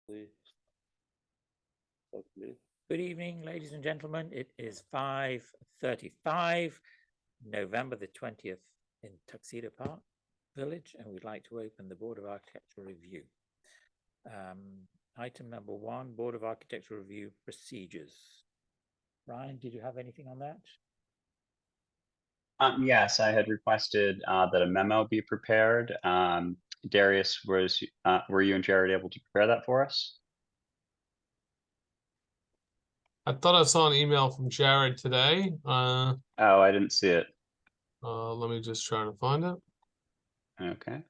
Please. Good evening, ladies and gentlemen. It is 5:35, November the 20th in Tuxedo Park Village, and we'd like to open the Board of Architectural Review. Item number 1, Board of Architectural Review procedures. Ryan, did you have anything on that? Yes, I had requested that a memo be prepared. Darius, were you and Jared able to prepare that for us? I thought I saw an email from Jared today. Oh, I didn't see it. Let me just try to find it. Okay.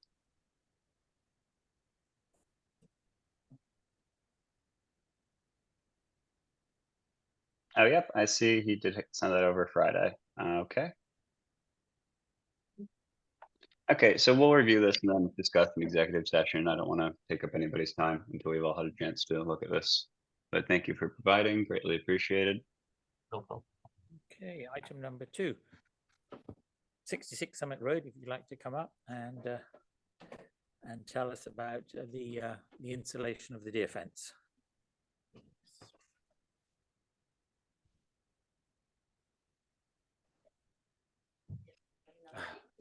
Oh, yep, I see he did send that over Friday. Okay. Okay, so we'll review this and then discuss an executive session. I don't want to take up anybody's time until we've all had a chance to look at this. But thank you for providing, greatly appreciated. No problem. Okay, item number 2, 66 Summit Road. If you'd like to come up and tell us about the installation of the deer fence.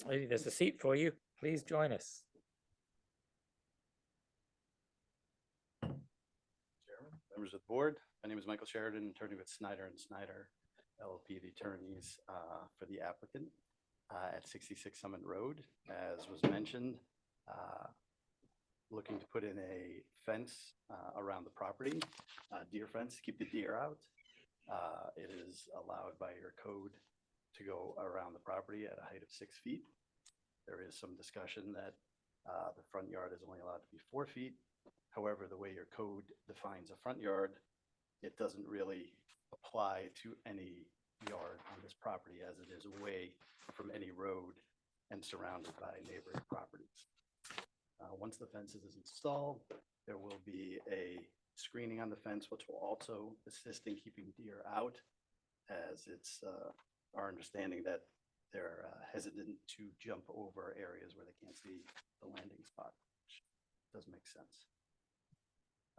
There's a seat for you. Please join us. Chairman, members of the board, my name is Michael Sheridan, attorney with Snyder and Snyder LLP, the attorneys for the applicant at 66 Summit Road. As was mentioned, looking to put in a fence around the property, deer fence, keep the deer out. It is allowed by your code to go around the property at a height of 6 feet. There is some discussion that the front yard is only allowed to be 4 feet. However, the way your code defines a front yard, it doesn't really apply to any yard on this property, as it is away from any road and surrounded by neighboring properties. Once the fence is installed, there will be a screening on the fence, which will also assist in keeping deer out, as it's our understanding that they're hesitant to jump over areas where they can't see the landing spot, which does make sense.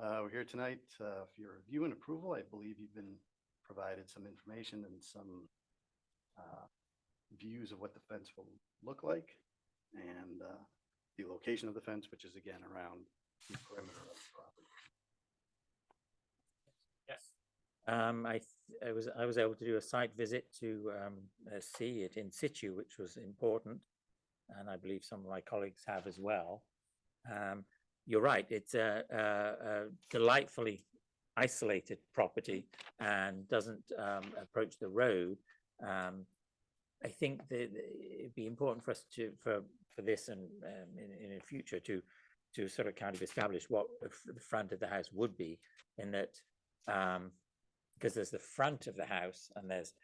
We're here tonight for your review and approval. I believe you've been provided some information and some views of what the fence will look like, and the location of the fence, which is again around the perimeter of the property. Yes. I was able to do a site visit to see it in situ, which was important, and I believe some of my colleagues have as well. You're right, it's a delightfully isolated property and doesn't approach the road. I think that it'd be important for us for this and in the future to sort of kind of establish what the front of the house would be, in that because there's the front of the house and there's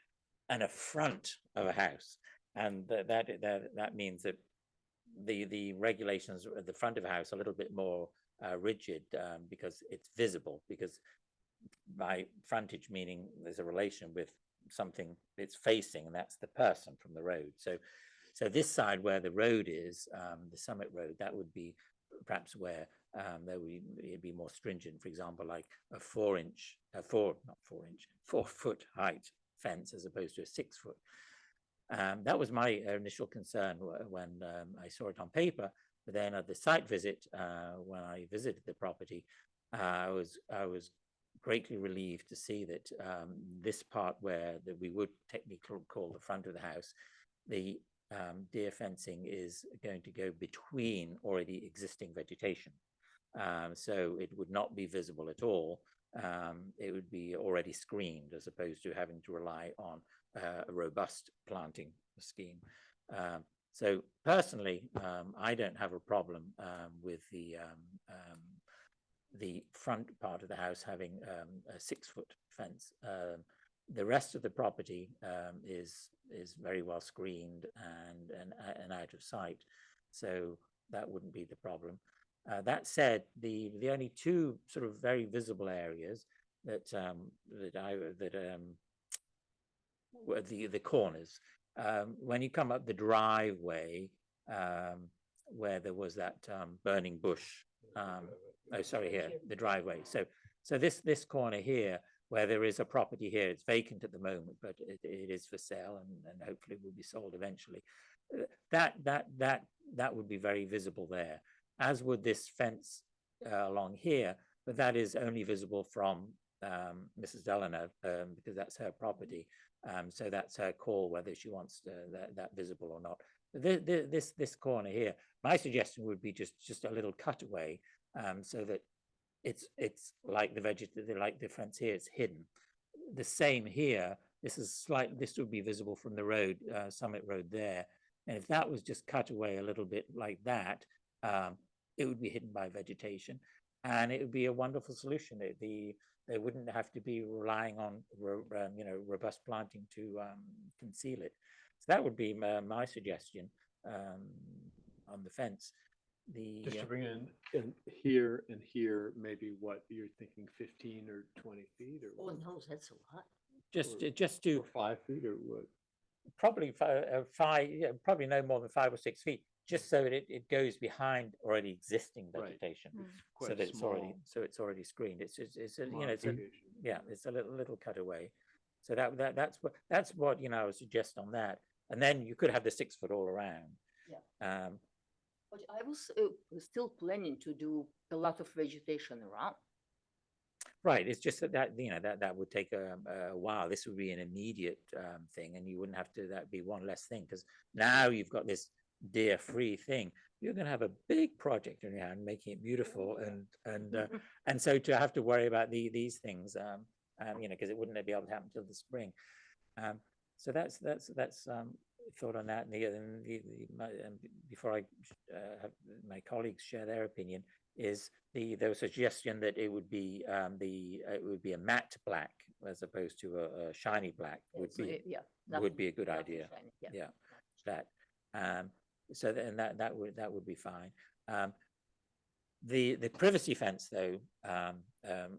a front of a house, and that means that the regulations at the front of a house are a little bit more rigid because it's visible, because by frontage meaning there's a relation with something it's facing, and that's the person from the road. So this side where the road is, the Summit Road, that would be perhaps where it'd be more stringent. For example, like a 4 foot height fence as opposed to a 6 foot. That was my initial concern when I saw it on paper. But then at the site visit, when I visited the property, I was greatly relieved to see that this part where we would technically call the front of the house, the deer fencing is going to go between already existing vegetation. So it would not be visible at all. It would be already screened, as opposed to having to rely on a robust planting scheme. So personally, I don't have a problem with the front part of the house having a 6 foot fence. The rest of the property is very well screened and out of sight, so that wouldn't be the problem. That said, the only two sort of very visible areas were the corners. When you come up the driveway, where there was that burning bush, Oh, sorry, here, the driveway. So this corner here, where there is a property here, it's vacant at the moment, but it is for sale and hopefully will be sold eventually. That would be very visible there, as would this fence along here, but that is only visible from Mrs. Delano because that's her property. So that's her call whether she wants that visible or not. This corner here, my suggestion would be just a little cutaway so that it's like the fence here, it's hidden. The same here. This would be visible from the road, Summit Road there. And if that was just cut away a little bit like that, it would be hidden by vegetation, and it would be a wonderful solution. They wouldn't have to be relying on robust planting to conceal it. So that would be my suggestion on the fence. Just to bring in here and here, maybe what you're thinking, 15 or 20 feet or? Oh, no, that's a lot. Just to Or 5 feet or what? probably probably no more than 5 or 6 feet, just so that it goes behind already existing Right. vegetation, so Quite that it's already small screened. It's a modification. it's a little cutaway. So that's what I would suggest on that, and then you could have the 6 foot all around. But I was still planning to do a lot of vegetation around. Right, it's just that would take a while. This would be an immediate thing, and you wouldn't have to. That'd be one less thing, because now you've got this deer-free thing. You're going to have a big project in your hand, making it beautiful, and so to have to worry about these things, because it wouldn't be able to happen until the spring. So that's thought on that. And before I have my colleagues share their opinion, is there was a suggestion that it would be a matte black as opposed to a shiny black would be a good idea. Shiny, So that would be fine. The privacy fence, though,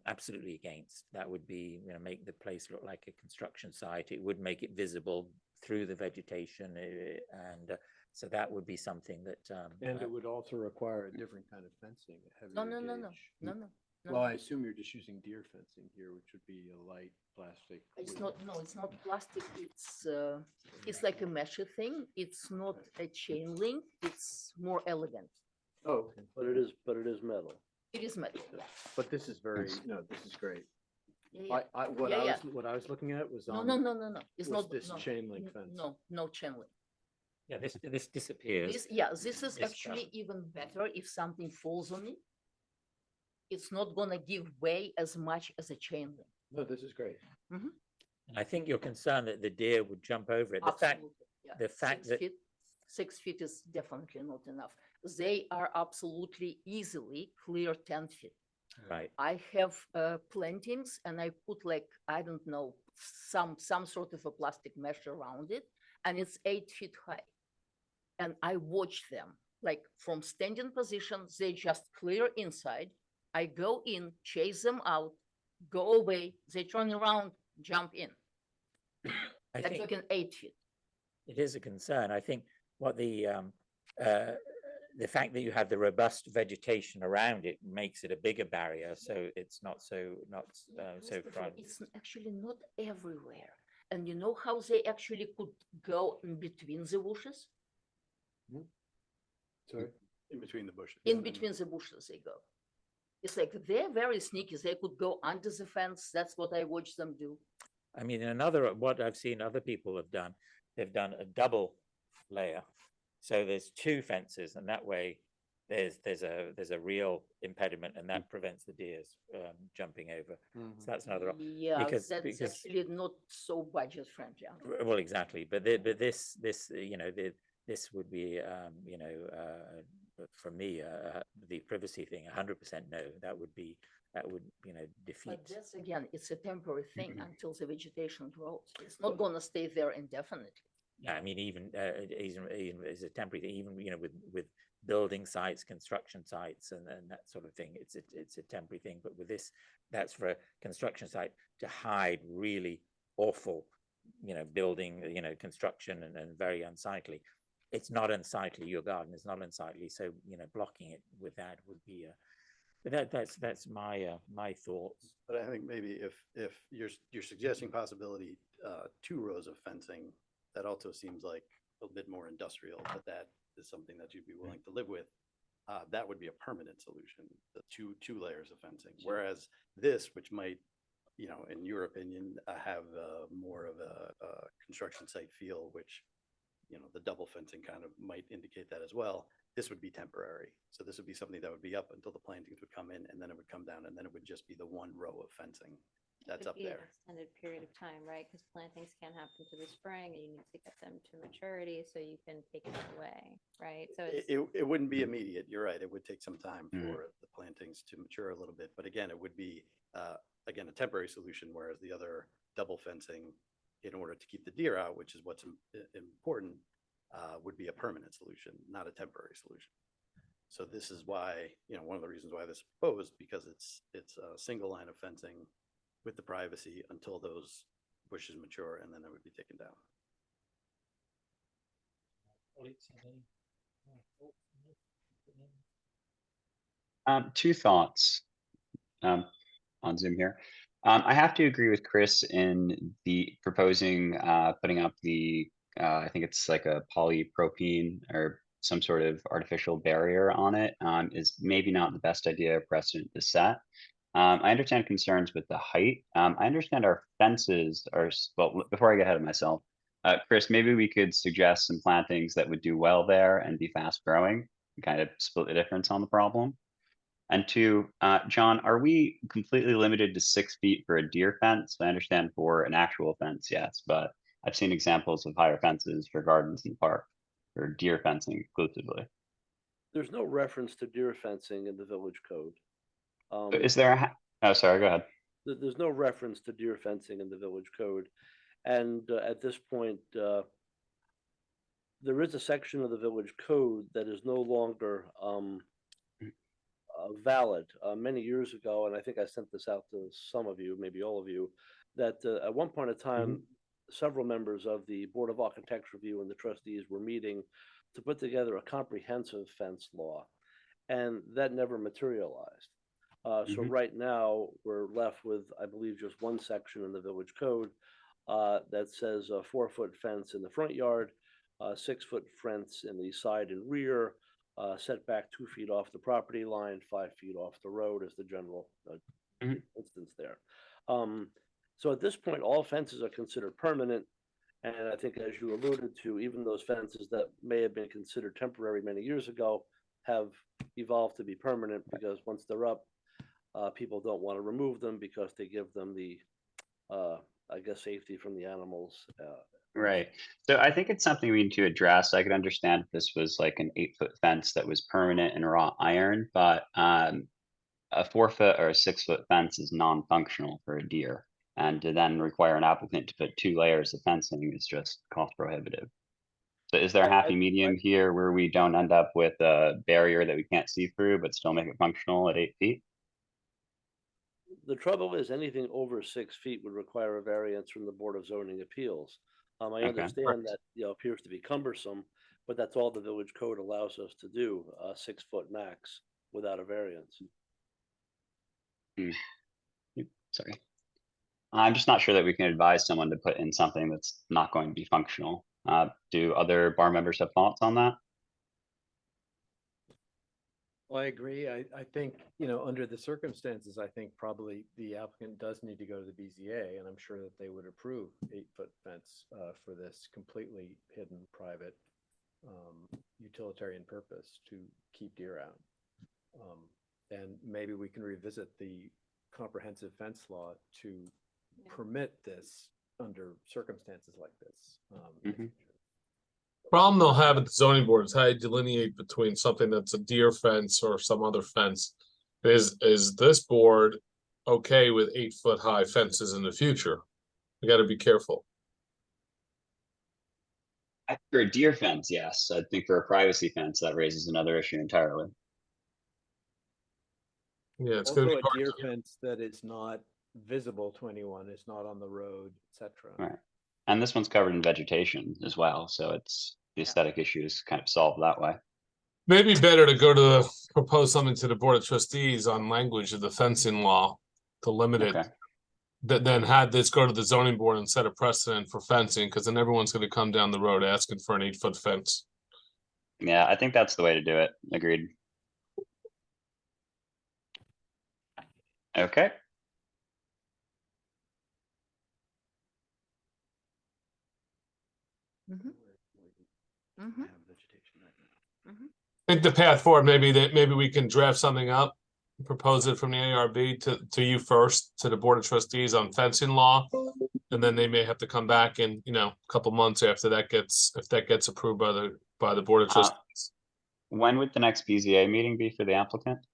absolutely against. That would be make the place look like a construction site. It would make it visible through the vegetation, and so that would be something that. And it would also require a different kind of fencing, a heavier No. gauge. Well, I assume you're just using deer fencing here, which would be a light plastic. It's with- not. No, it's not plastic. It's like a mesh thing. It's not a chain link. It's more elegant. Oh, But it is metal. It is metal. Yeah. but this is this is great. Yeah. What I was looking at was No. on. No. It's was not this no, chain link n- fence. No chain link. Yeah, this disappears. This is This actually even better if something falls on it. It's not gonna give way as much as a chain link. No, this is great. And I think you're concerned that the deer would jump over it. Absolutely. Yeah. the fact 6 that- feet, 6 feet is definitely not enough. They are absolutely easily clear 10 feet. Right. I have plantings and I put like, I don't know, some sort of a plastic mesh around it, and it's 8 feet high. And I watch them like from standing position, they just clear inside. I go in, chase them out, go away, they turn around, jump in. I That's think like an 8 feet. it is a concern. I think what the fact that you have the robust vegetation around it makes it a bigger barrier, so it's not so Yes, but front. it's actually not everywhere. And you know how they actually could go in between the bushes? Sorry. In between the bushes. In between the bushes they go. It's like they're very sneaky. They could go under the fence. That's what I watch them do. I mean, what I've seen other people have done, they've done a double layer. So there's 2 fences, and that way there's a real impediment, and that prevents the deers jumping over. So that's another. Yeah, because- that's because- actually not so budget friendly. Well, exactly, but this this would be for me the privacy thing 100% no. That would defeat. But that's again, it's a temporary thing until the vegetation grows. It's not gonna stay there indefinitely. Yeah, I mean, even as a temporary thing, even with building sites, construction sites, and that sort of thing, it's a temporary thing. But with this, that's for a construction site to hide really awful, building, construction and very unsightly. It's not unsightly. Your garden is not unsightly, so blocking it with that would be That's my, my thoughts. But I think maybe if you're suggesting possibility, 2 rows of fencing, that also seems like a bit more industrial, but that is something that you'd be willing to live with. That would be a permanent solution, the two layers of fencing, whereas this, which might, you know, in your opinion, have more of a construction site feel, which, you know, the double fencing kind of might indicate that as well. This would be temporary. So this would be something that would be up until the plantings would come in, and then it would come down, and then it would just be the 1 row of fencing that's Could up be an there. Extended period of time, right? Because plantings can happen to the spring and you need to get them to maturity so you can take it away, right? So it's, It wouldn't be immediate. You're right. It would take some time Mm. for the plantings to mature a little bit. But again, it would be, again, a temporary solution, whereas the other double fencing, in order to keep the deer out, which is what's important, would be a permanent solution, not a temporary solution. So this is why, you know, one of the reasons why this is proposed, because it's a single line of fencing with the privacy until those bushes mature, and then it would be taken down. Two thoughts on Zoom here. I have to agree with Chris in the proposing putting up the I think it's like a polypropylene or some sort of artificial barrier on it is maybe not the best idea or precedent to set. I understand concerns with the height. I understand our fences are, well, before I get ahead of myself, Chris, maybe we could suggest some plantings that would do well there and be fast growing, and kind of split the difference on the problem. And two, John, are we completely limited to 6 feet for a deer fence? I understand for an actual fence, yes, but I've seen examples of higher fences for gardens in the park for deer fencing exclusively. There's no reference to deer fencing in the village code. So is there oh, sorry, go ahead. There's no reference to deer fencing in the village code. And at this point, there is a section of the village code that is no longer valid. Many years ago, and I think I sent this out to some of you, maybe all of you, that at one point in time, several members of the Board of Architects Review and the trustees were meeting to put together a comprehensive fence law, and that never materialized. So right now, we're left with, I believe, just one section in the village code that says a 4-foot fence in the front yard, 6-foot fence in the side and rear, setback 2 feet off the property line, 5 feet off the road is the general instance there. So at this point, all fences are considered permanent. And I think, as you alluded to, even those fences that may have been considered temporary many years ago have evolved to be permanent, because once they're up, people don't want to remove them because they give them the, I guess, safety from the animals. Right. So I think it's something we need to address. I could understand if this was like an 8-foot fence that was permanent and wrought iron, but a 4-foot or a 6-foot fence is non-functional for a deer. And to then require an applicant to put 2 layers of fencing is just cost prohibitive. So is there a happy medium here where we don't end up with a barrier that we can't see through, but still make it functional at 8 feet? The trouble is, anything over 6 feet would require a variance from the Board of Zoning Appeals. I understand that, you know, appears to be cumbersome, but that's all the village code allows us to do, 6-foot max without a variance. Sorry. I'm just not sure that we can advise someone to put in something that's not going to be functional. Do other bar members have thoughts on that? Well, I agree. I think, you know, under the circumstances, I think probably the applicant does need to go to the BZA, and I'm sure that they would approve 8-foot fence for this completely hidden private utilitarian purpose to keep deer out. And maybe we can revisit the comprehensive fence law to permit this under circumstances like this. in the future. Problem they'll have at the zoning board is how you delineate between something that's a deer fence or some other fence. Is this board okay with 8-foot high fences in the future? We gotta be careful. For a deer fence, yes. I think for a privacy fence, that raises another issue entirely. Yeah, it's gonna Also, be a hard. deer fence that is not visible to anyone, is not on the road, etc. Right. And this one's covered in vegetation as well, so it's the aesthetic issue is kind of solved that way. Maybe better to go to propose something to the Board of Trustees on language of the fencing law to limit it. Okay. Then had this go to the zoning board and set a precedent for fencing, because then everyone's gonna come down the road asking for an 8-foot fence. Yeah, I think that's the way to do it. Agreed. Okay, Mhm. I Mhm. have vegetation right now. I think the path forward, maybe we can draft something up, propose it from the ARB to you first, to the Board of Trustees on fencing law. And then they may have to come back in, a couple months after that if that gets approved by the Board of Uh, Trustees. when would the next BZA meeting be for the applicant?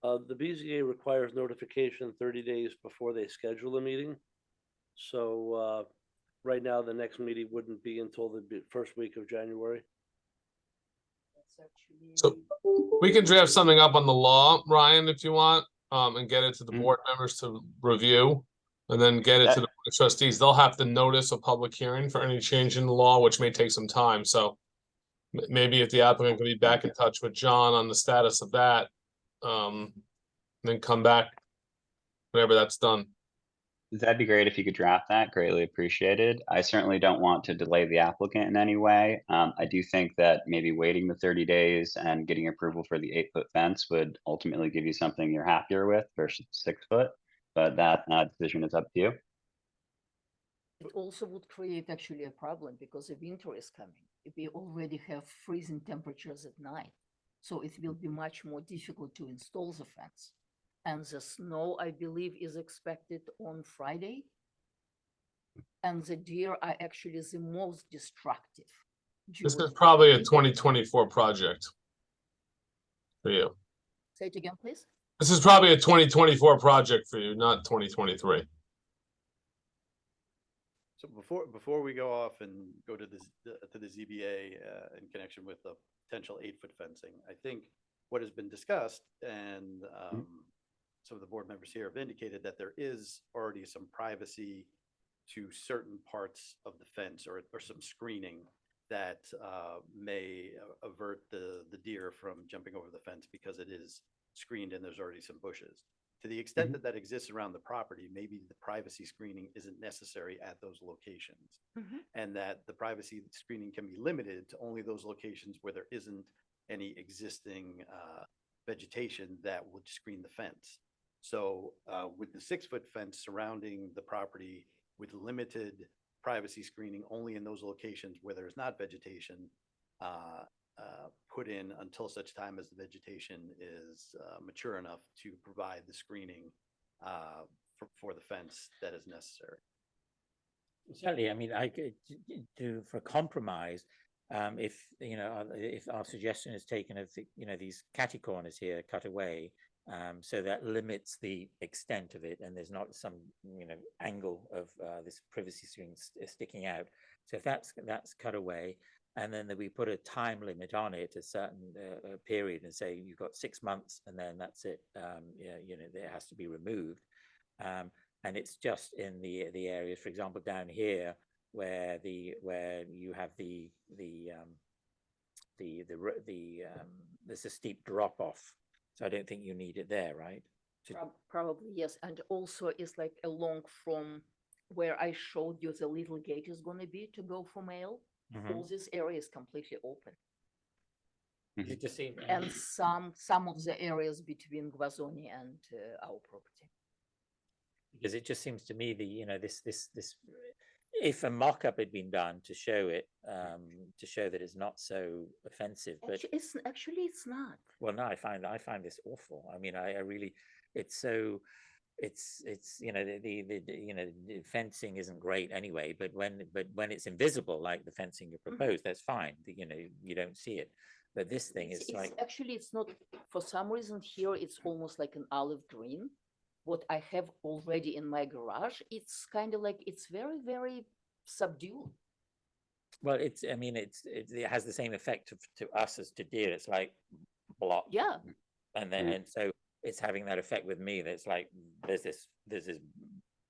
The BZA requires notification 30 days before they schedule a meeting. So, right now, the next meeting wouldn't be until the first week of January. So we can draft something up on the law, Ryan, if you want, and get it to the Mhm. board members to review. And then get it to the Board of Trustees. They'll have to notice a public hearing for any change in the law, which may take some time, so. Maybe if the applicant can be back in touch with John on the status of that, then come back. Whenever that's done. That'd be great if you could draft that, greatly appreciated. I certainly don't want to delay the applicant in any way. I do think that maybe waiting the 30 days and getting approval for the 8-foot fence would ultimately give you something you're happier with versus 6-foot. But that decision is up to you. It also would create actually a problem because the winter is coming. We already have freezing temperatures at night. So it will be much more difficult to install the fence. And the snow, I believe, is expected on Friday. And the deer are actually the most destructive. This is during- probably a 2024 project. For you. Say it again, please. This is probably a 2024 project for you, not 2023. So before we go off and go to the ZBA in connection with the potential 8-foot fencing, I think what has been discussed and some of the board members here have indicated that there is already some privacy to certain parts of the fence or some screening that may avert the deer from jumping over the fence because it is screened and there's already some bushes. To the extent that that exists around the property, maybe the privacy screening isn't necessary at those locations. And that the privacy screening can be limited to only those locations where there isn't any existing vegetation that would screen the fence. So with the 6-foot fence surrounding the property with limited privacy screening only in those locations where there's not vegetation put in until such time as the vegetation is mature enough to provide the screening for the fence that is necessary. Certainly, I mean, I could do for compromise. If our suggestion is taken of these catty corners here cut away, so that limits the extent of it, and there's not some angle of this privacy screen sticking out. So if that's cut away, and then we put a time limit on it, a certain period, and say you've got 6 months, and then that's it. It has to be removed, and it's just in the areas, for example, down here where you have there's a steep drop off. So I don't think you need it there, right? Probably, yes. And also it's like along from where I showed you the little gate is going to be to go for mail. All this area is completely open. You just see, And some of the areas between Guazzoni and our property. because it just seems to me this if a mock-up had been done to show it, to show that it's not so offensive, but Actually it's not. well, no, I find this awful. I mean, I really, it's so, it's the fencing isn't great anyway, but when it's invisible, like the fencing you propose, that's fine. You don't see it, but this thing is like Actually, it's not, for some reason here, it's almost like an olive green. What I have already in my garage, it's kind of like, it's very, very subdued. well, it has the same effect to us as to deer. It's like block. Yeah. And then and so it's having that effect with me. That's like there's this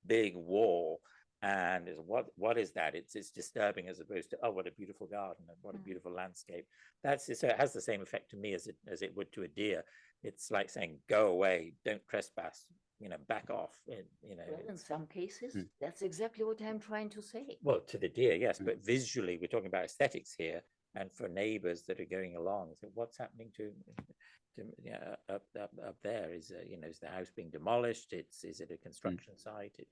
big wall And is what is that? It's disturbing as opposed to, oh, what a beautiful garden and what a Mm. beautiful landscape. So it has the same effect to me as it would to a deer. It's like saying, go away, don't trespass, back off. Well, in some cases, Hmm. that's exactly what I'm trying to say. Well, to the deer, yes, Mm. but visually, we're talking about aesthetics here, and for neighbors that are going along, so what's happening to up there? Is is the house being demolished? Is it a construction site? It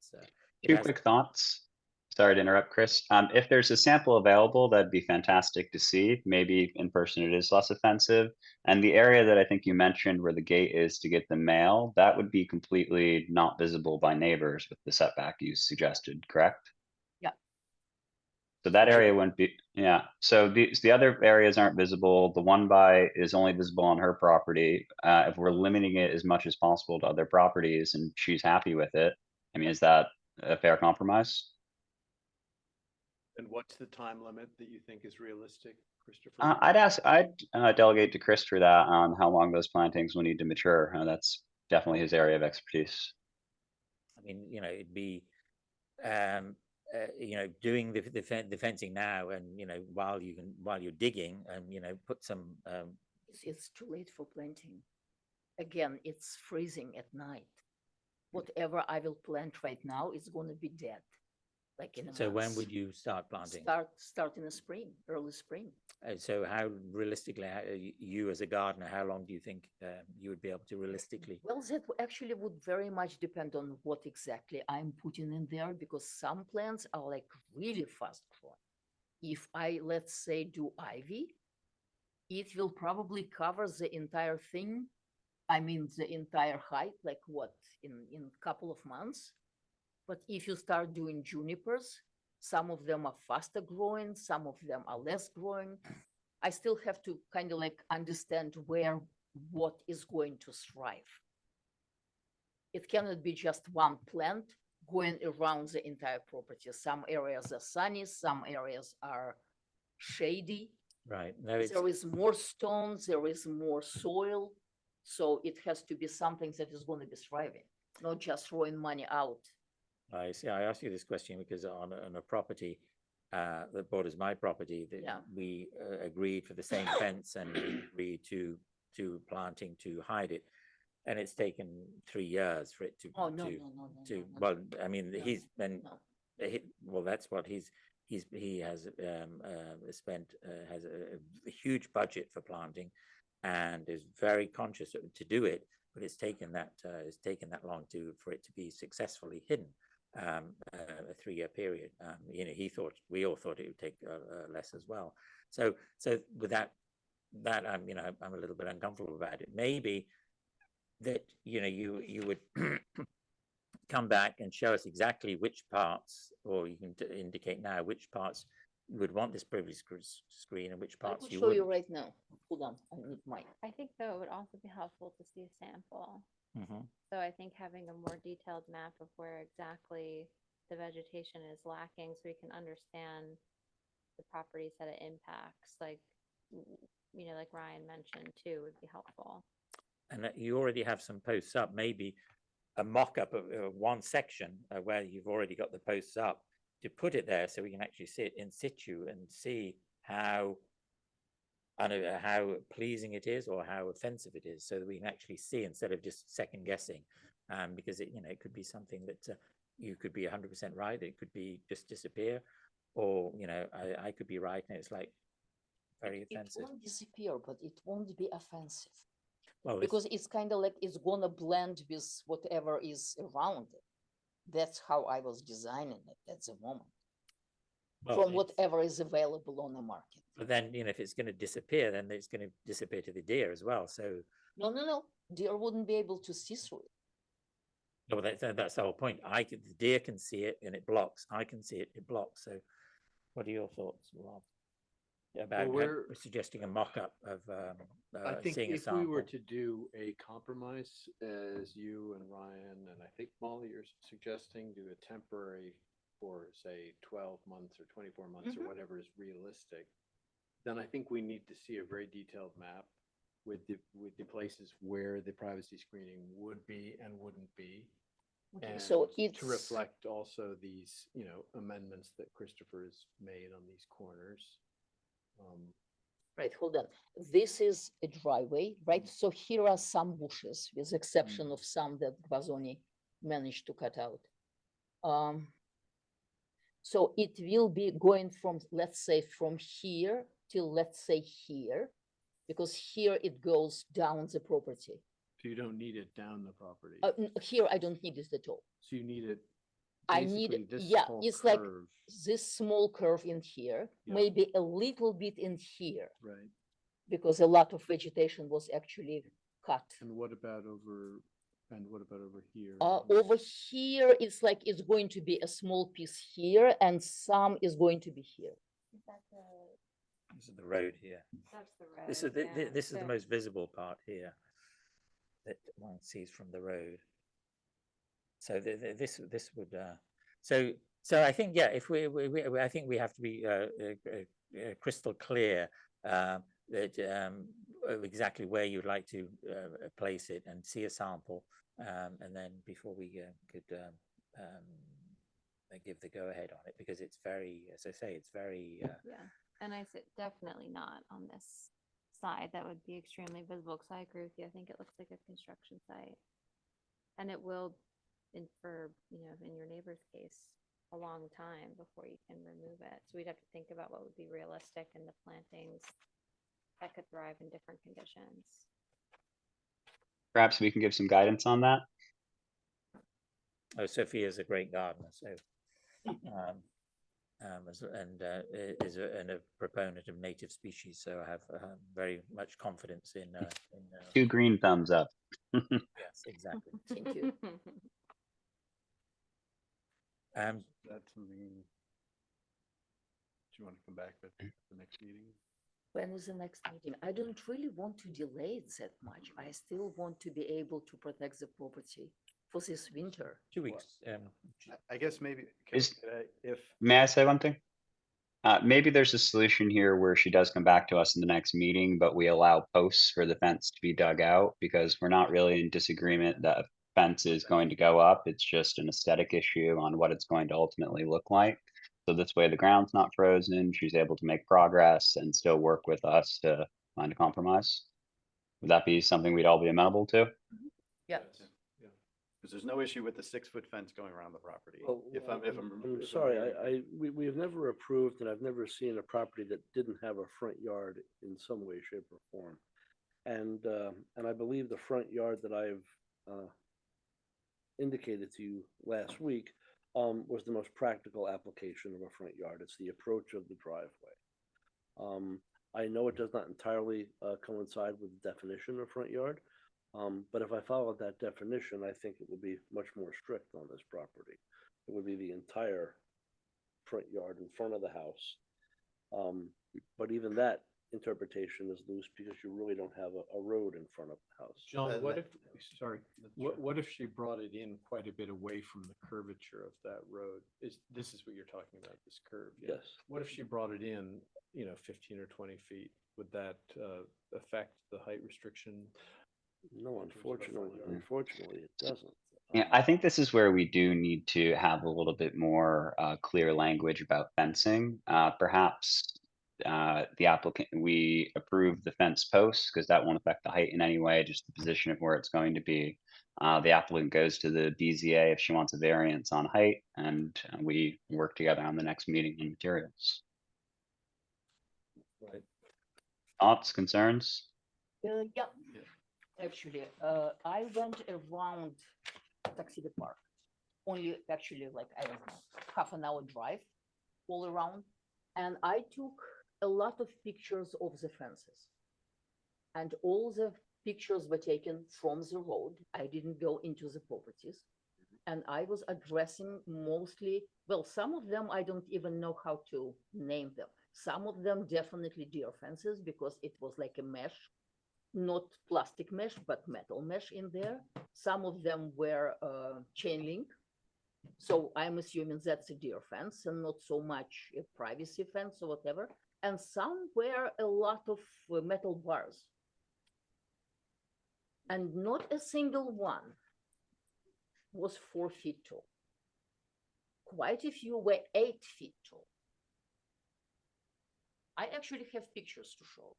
Two has. quick thoughts. Sorry to interrupt, Chris. If there's a sample available, that'd be fantastic to see. Maybe in person it is less offensive. And the area that I think you mentioned where the gate is to get the mail, that would be completely not visible by neighbors with the setback you suggested, correct? Yeah. So that Maybe- area wouldn't be, yeah. So the other areas aren't visible. The one by is only visible on her property. If we're limiting it as much as possible to other properties and she's happy with it, I mean, is that a fair compromise? And what's the time limit that you think is realistic, Christopher? I'd delegate to Chris for that on how long those plantings will need to mature. That's definitely his area of expertise. I mean, it'd be, doing the fencing now, and while you're digging, and put some. It's too late for planting. Again, it's freezing at night. Whatever I will plant right now is going to be dead. Like in a So when month. would you start planting? Start in the spring, early spring. So how realistically, you as a gardener, how long do you think you would be able to realistically? Well, that actually would very much depend on what exactly I'm putting in there, because some plants are like really fast growing. If I, let's say, do ivy, it will probably cover the entire thing. I mean, the entire height, like what, in a couple of months. But if you start doing junipers, some of them are faster growing, some of them are less growing. I still have to kind of like understand what is going to thrive. It cannot be just one plant going around the entire property. Some areas are sunny, some areas are shady. Right. No, it's There is more stones, there is more soil. So it has to be something that is going to be thriving, not just throwing money out. I see. I asked you this question because on a property that borders my property, that Yeah. we agreed for the same fence and we agreed to planting to hide it, and it's taken 3 years for it to Oh, no, to no, no, no, to no, no. well, I mean, No, he's been No. well, that's what he has spent has a huge budget for planting, and is very conscious to do it, but it's taken that long for it to be successfully hidden. A 3-year period. We all thought it would take less as well. So with that I'm a little bit uncomfortable about it. Maybe that you would come back and show us exactly which parts, or you can indicate now which parts you would want this privacy screen and which I parts could you show you wouldn't. right now. Hold on, I need mine. I think though it would also be helpful to see a sample. Mhm. So I think having a more detailed map of where exactly the vegetation is lacking, so we can understand the properties that it impacts, like, like Ryan mentioned too, would be helpful. And that you already have some posts up, maybe a mock-up of one section where you've already got the posts up, to put it there so we can actually see it in situ and see how pleasing it is or how offensive it is, so that we can actually see instead of just second guessing. Because it could be something that you could be 100% right, it could be just disappear, or I could be right and it's like very It offensive. won't disappear, but it won't be offensive. Well, Because it's kind of like it's gonna blend with whatever is around it. That's how I was designing it at the moment. From it's- whatever is available on the market. But then if it's going to disappear, then it's going to disappear to the deer as well. So No. Deer wouldn't be able to see through it. well, that's the whole point. The deer can see it and it blocks. I can see it, it blocks. So what are your thoughts, Rob, about we're- suggesting a mock-up of I think seeing a if we were sample? to do a compromise, as you and Ryan, and I think Molly, you're suggesting, do a temporary for, say, 12 months or 24 months or whatever is realistic, then I think we need to see a very detailed map with the places where the privacy screening would be and wouldn't be. And So it's. to reflect also these, amendments that Christopher has made on these corners. Right, hold on. This is a driveway, right? So here are some bushes, with exception of some that Gvazzoni managed to cut out. So it will be going from, let's say, from here till, let's say, here, because here it goes down the property. So you don't need it down the property. Here I don't need it at all. So you need it. I need, basically this yeah, whole it's like curve, this small curve in here, Yeah. maybe a little bit in here, right? because a lot of vegetation was actually cut. And what about over here? Over here, it's like it's going to be a small piece here and some is going to be here. Is that the, This is the road here. that's the road? This is the, yeah. this is the So- most visible part here that one sees from the road. So this would, so I think, yeah, if I think we have to be crystal clear that of exactly where you'd like to place it and see a sample, and then before we could give the go ahead on it, because it's very, as I say, it's very. Yeah, and I said definitely not on this side. That would be extremely visible, because I agree with you. I think it looks like a construction site. And it will, for, in your neighbor's case, a long time before you can remove it. So we'd have to think about what would be realistic and the plantings that could thrive in different conditions. Perhaps we can give some guidance on that. Oh, Sophia's a great gardener, so and a proponent of native species, so I have very much confidence in. Two green thumbs up. Yes, exactly. Thank you. That's something. Do you want to come back at the next meeting? When is the next meeting? I don't really want to delay it that much. I still want to be able to protect the property for this winter. 2 weeks. I guess maybe, Is- if, May I say one thing? Maybe there's a solution here where she does come back to us in the next meeting, but we allow posts for the fence to be dug out because we're not really in disagreement that a fence is going to go up. It's just an aesthetic issue on what it's going to ultimately look like. So this way the ground's not frozen, she's able to make progress and still work with us to find a compromise. Would that be something we'd all be amenable to? Yeah. because there's no issue with the 6-foot fence going around the property. Well, I'm sorry, hearing- we've never approved, and I've never seen a property that didn't have a front yard in some way, shape, or form. And I believe the front yard that I've indicated to you last week was the most practical application of a front yard. It's the approach of the driveway. I know it does not entirely coincide with the definition of front yard, but if I followed that definition, I think it would be much more strict on this property. It would be the entire front yard in front of the house. But even that interpretation is loose because you really don't have a road in front of the house. John, what if, sorry, Sure. what if she brought it in quite a bit away from the curvature of that road? This is what you're talking about, this curve? yeah? Yes. What if she brought it in, 15 or 20 feet? Would that affect the height restriction? No, in terms of the front yard? unfortunately, it doesn't. Yeah, I think this is where we do need to have a little bit more clear language about fencing. Perhaps the applicant, we approve the fence posts because that won't affect the height in any way, just the position of where it's going to be. The applicant goes to the BZA if she wants a variance on height, and we work together on the next meeting on materials. Right. Thoughts, concerns? Yeah. Yeah. Actually, I went around Tuxedo Park. Only actually like, I don't know, half an hour drive all around. And I took a lot of pictures of the fences. And all the pictures were taken from the road. I didn't go into the properties. And I was addressing mostly, well, some of them I don't even know how to name them. Some of them definitely deer fences because it was like a mesh, not plastic mesh, but metal mesh in there. Some of them were chain link. So I'm assuming that's a deer fence and not so much a privacy fence or whatever. And some were a lot of metal bars. And not a single one was 4 feet tall. Quite a few were 8 feet tall. I actually have pictures to show.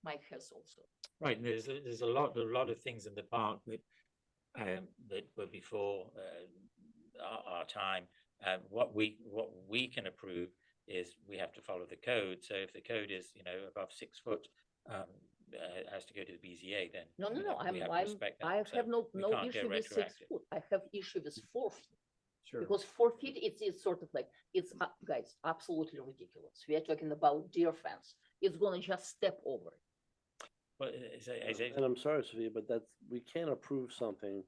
Mike has also. Right, and there's a lot of things in the park that were before our time. What we can approve is we have to follow the code. So if the code is, you know, above 6 foot, has to go to the BZA, then No, you know, we have to respect that. I So have no we no can't go issue with 6 retroactive. foot. I have issue with 4 feet. Sure. Because 4 feet, it's sort of like, it's, guys, absolutely ridiculous. We are talking about deer fence. It's gonna just step over it. But And I'm sorry, Sophia, but we can't approve something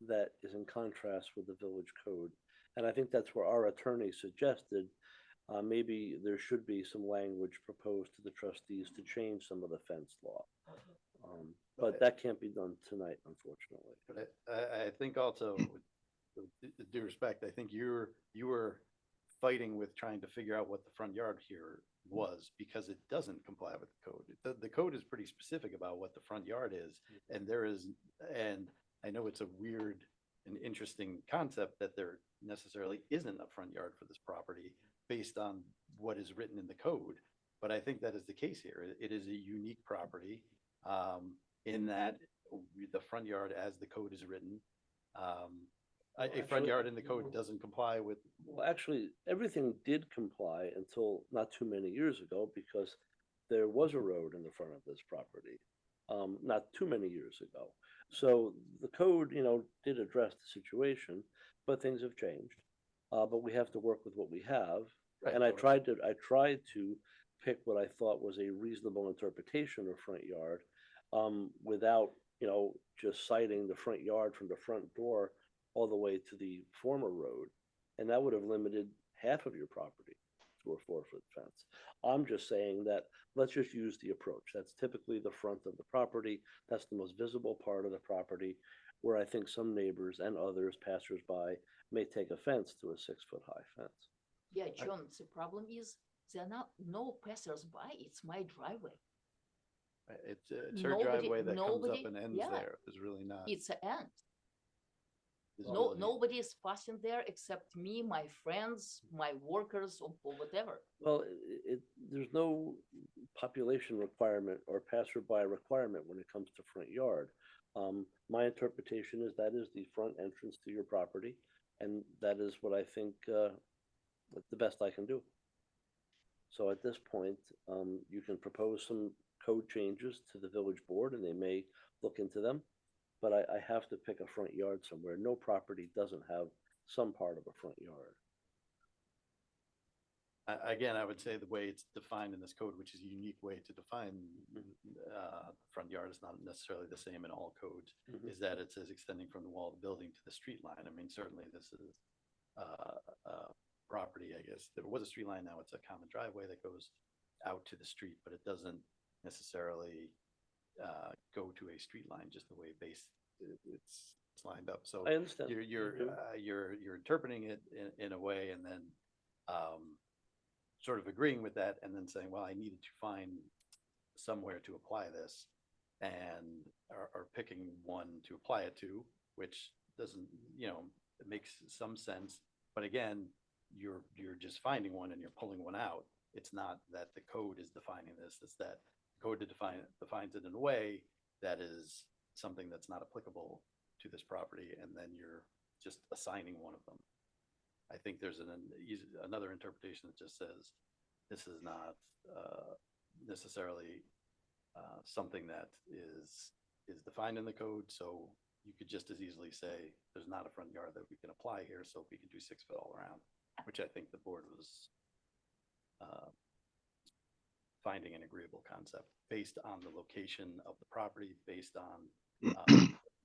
that is in contrast with the village code. And I think that's where our attorney suggested, maybe there should be some language proposed to the trustees to change some of the fence law. But that can't be done tonight, unfortunately. But I think also, with due respect, I think you were fighting with trying to figure out what the front yard here was, because it doesn't comply with the code. The code is pretty specific about what the front yard is, and and I know it's a weird and interesting concept that there necessarily isn't a front yard for this property based on what is written in the code, but I think that is the case here. It is a unique property, in that the front yard, as the code is written, a front yard in the code doesn't comply with. Well, actually, everything did comply until not too many years ago, because there was a road in the front of this property, not too many years ago. So the code, you know, did address the situation, but things have changed. But we have to work with what we have. Right, And I totally. tried to pick what I thought was a reasonable interpretation of front yard, without, you know, just citing the front yard from the front door all the way to the former road. And that would have limited half of your property to a 4-foot fence. I'm just saying that let's just use the approach. That's typically the front of the property. That's the most visible part of the property, where I think some neighbors and others, passersby, may take offense to a 6-foot high fence. Yeah, John, the problem is there are no passers-by. It's my driveway. It's her Nobody- driveway that comes up nobody- and ends yeah. there. There's really not. It's an end. there's No, really- nobody is passing there except me, my friends, my workers, or whatever. Well, there's no population requirement or passerby requirement when it comes to front yard. My interpretation is that is the front entrance to your property, and that is what I think, the best I can do. So at this point, you can propose some code changes to the village board, and they may look into them. But I have to pick a front yard somewhere. No property doesn't have some part of a front yard. Again, I would say the way it's defined in this code, which is a unique way to define front yard, is not necessarily the same in all codes, Mhm. is that it says extending from the wall of the building to the street line. I mean, certainly this is property, I guess. There was a street line, now it's a common driveway that goes out to the street, but it doesn't necessarily go to a street line just the way it's lined up. So I understand. you're interpreting it in a way, and then sort of agreeing with that, and then saying, well, I needed to find somewhere to apply this, and are picking one to apply it to, which doesn't, you know, it makes some sense. But again, you're just finding one and you're pulling one out. It's not that the code is defining this, it's that the code defines it in a way that is something that's not applicable to this property, and then you're just assigning one of them. I think there's another interpretation that just says this is not necessarily something that is defined in the code, so you could just as easily say there's not a front yard that we can apply here, so we can do 6 foot all around, which I think the board was finding an agreeable concept based on the location of the property, based on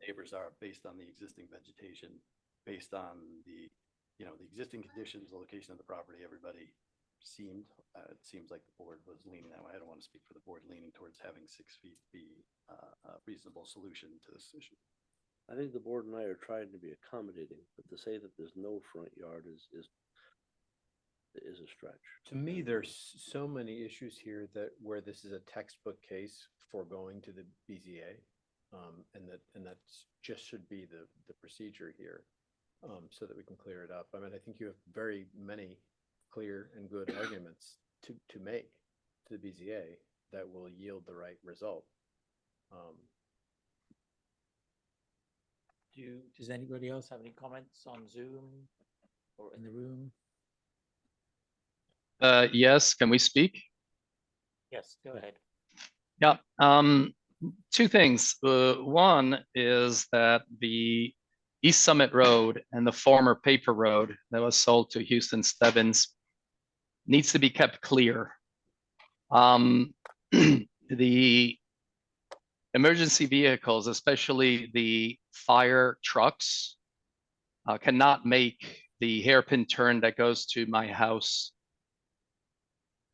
neighbors are, based on the existing vegetation, based on the existing conditions, the location of the property. Everybody it seems like the board was leaning that way. I don't want to speak for the board, leaning towards having 6 feet be a reasonable solution to this issue. I think the board and I are trying to be accommodating, but to say that there's no front yard is a stretch. To me, there's so many issues here where this is a textbook case for going to the BZA. And that just should be the procedure here. so that we can clear it up. I mean, I think you have very many clear and good arguments to make to the BZA that will yield the right result. Does anybody else have any comments on Zoom or in the room? Yes, can we speak? Yes, go ahead. Yeah, two things. One is that the East Summit Road and the former paper road that was sold to Houston Stebbins needs to be kept clear. The emergency vehicles, especially the fire trucks, cannot make the hairpin turn that goes to my house.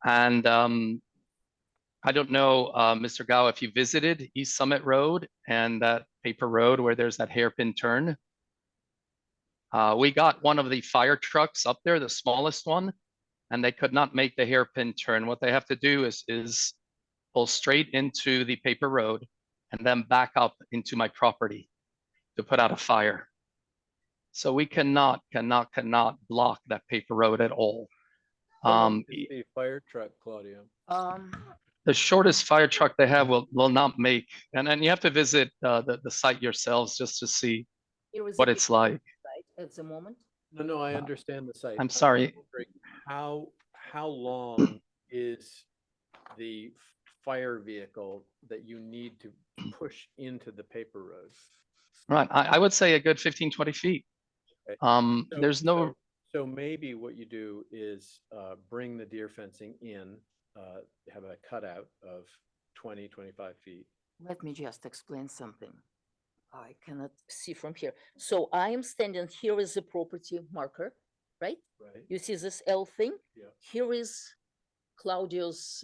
And I don't know, Mr. Gao, if you visited East Summit Road and that paper road where there's that hairpin turn. We got one of the fire trucks up there, the smallest one, and they could not make the hairpin turn. What they have to do is pull straight into the paper road and then back up into my property to put out a fire. So we cannot block that paper road at all. The fire truck, Claudio. The shortest fire truck they have will not make, and then you have to visit the site yourselves just to see Here is what a it's picture like. site At the moment. No, I understand the site. I'm sorry. wondering How long is the fire vehicle that you need to push into the paper road? Right, I would say a good 15, 20 feet. Okay. There's no, So maybe what you do is bring the deer fencing in, have a cutout of 20, 25 feet. Let me just explain something. I cannot see from here. So I am standing, here is the property marker, right? Right. You see this L thing? Yeah. Here is Claudio's,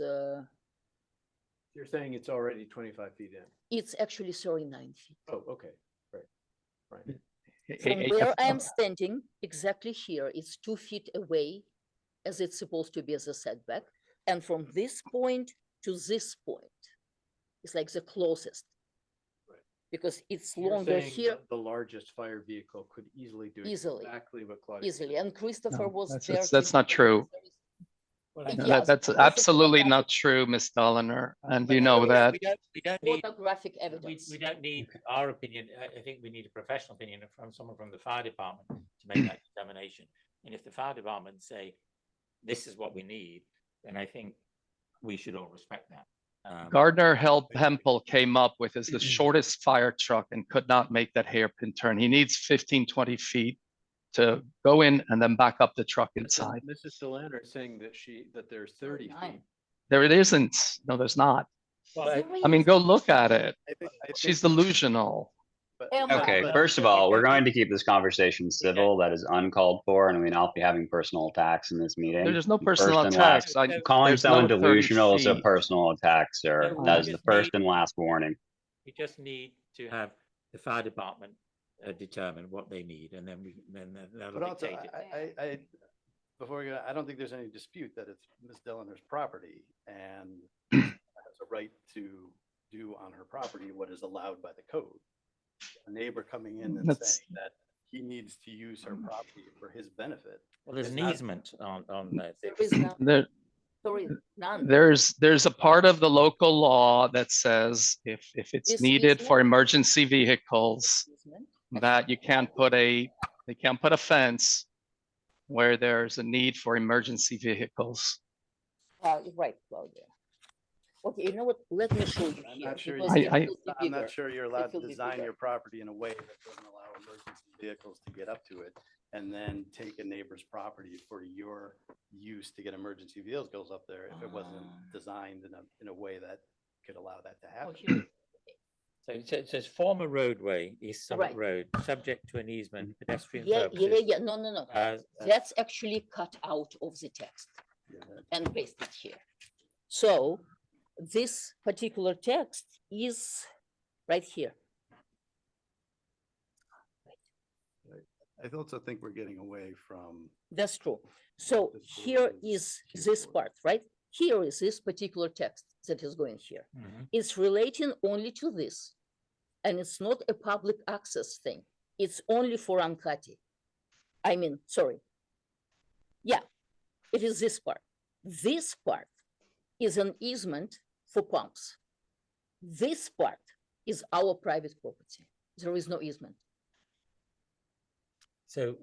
You're saying it's already 25 feet in. it's actually 39 feet. Oh, okay, right. From where I am standing, exactly here, it's 2 feet away, as it's supposed to be as a setback. And from this point to this point, it's like the closest. Right. Because it's You're longer saying here, the largest fire vehicle could easily do Easily. exactly what Claudia. easily. And Christopher No, was that's- there. that's to not do true. Well, It I- Yes, that's also absolutely photographic- not true, Ms. Dolliner, and But you know here that. We don't need, Photographic we, evidence. we don't need our opinion. I think we need a professional opinion from someone from the fire department to make that determination. And if the fire department say, this is what we need, then I think we should all respect that. Gardner Hempel came up with is the shortest fire truck and could not make that hairpin turn. He needs 15, 20 feet to go in and then back up the truck inside. Mrs. Delanner is saying that there's 30 feet. 39. There it isn't. No, there's not. Well, There I mean, is. go look at it. I think- She's delusional. Emma, Okay, but- first of all, we're going to keep this conversation civil. That is uncalled for, and we not be having personal attacks in this meeting. There's no personal First and last- attacks. Calling there's someone no 30 delusional is a feet. personal attack, sir. No, That we is the just first need- and last warning. we just need to have the fire department determine what they need, and then that'll But also, dictate it. I, before we go, I don't think there's any dispute that it's Ms. Delliner's property and has a right to do on her property what is allowed by the code. A neighbor coming in and That's- saying that he needs to use her property for his benefit. Well, there's it's an not- easement on that. There is none. There is none. There's a part of the local law that says if it's This needed for easement? emergency vehicles, Easement. that you can't put they can't put a fence where there's a need for emergency vehicles. Right, Claudia. Okay, you know what? Let me show you I'm here. not sure because you- it I- will be I'm bigger. not sure you're allowed to will be design bigger. your property in a way that doesn't allow emergency vehicles to get up to it. And then take a neighbor's property for your use to get emergency vehicles up there if it wasn't Ah. designed in a way that could allow that to Oh, happen. here. So it says former roadway, East Summit Right. Road, subject to an easement, pedestrian Yeah, purposes. yeah. No. That's actually cut out of the text and pasted here. So this particular text is right here. I also think we're getting away from. That's true. So this here board is is this keyboard. part, right? Here is this particular text that is going here. Mhm. It's relating only to this. And it's not a public access thing. It's only for Ankati. I mean, sorry. Yeah, it is this part. This part is an easement for pumps. This part is our private property. There is no easement. So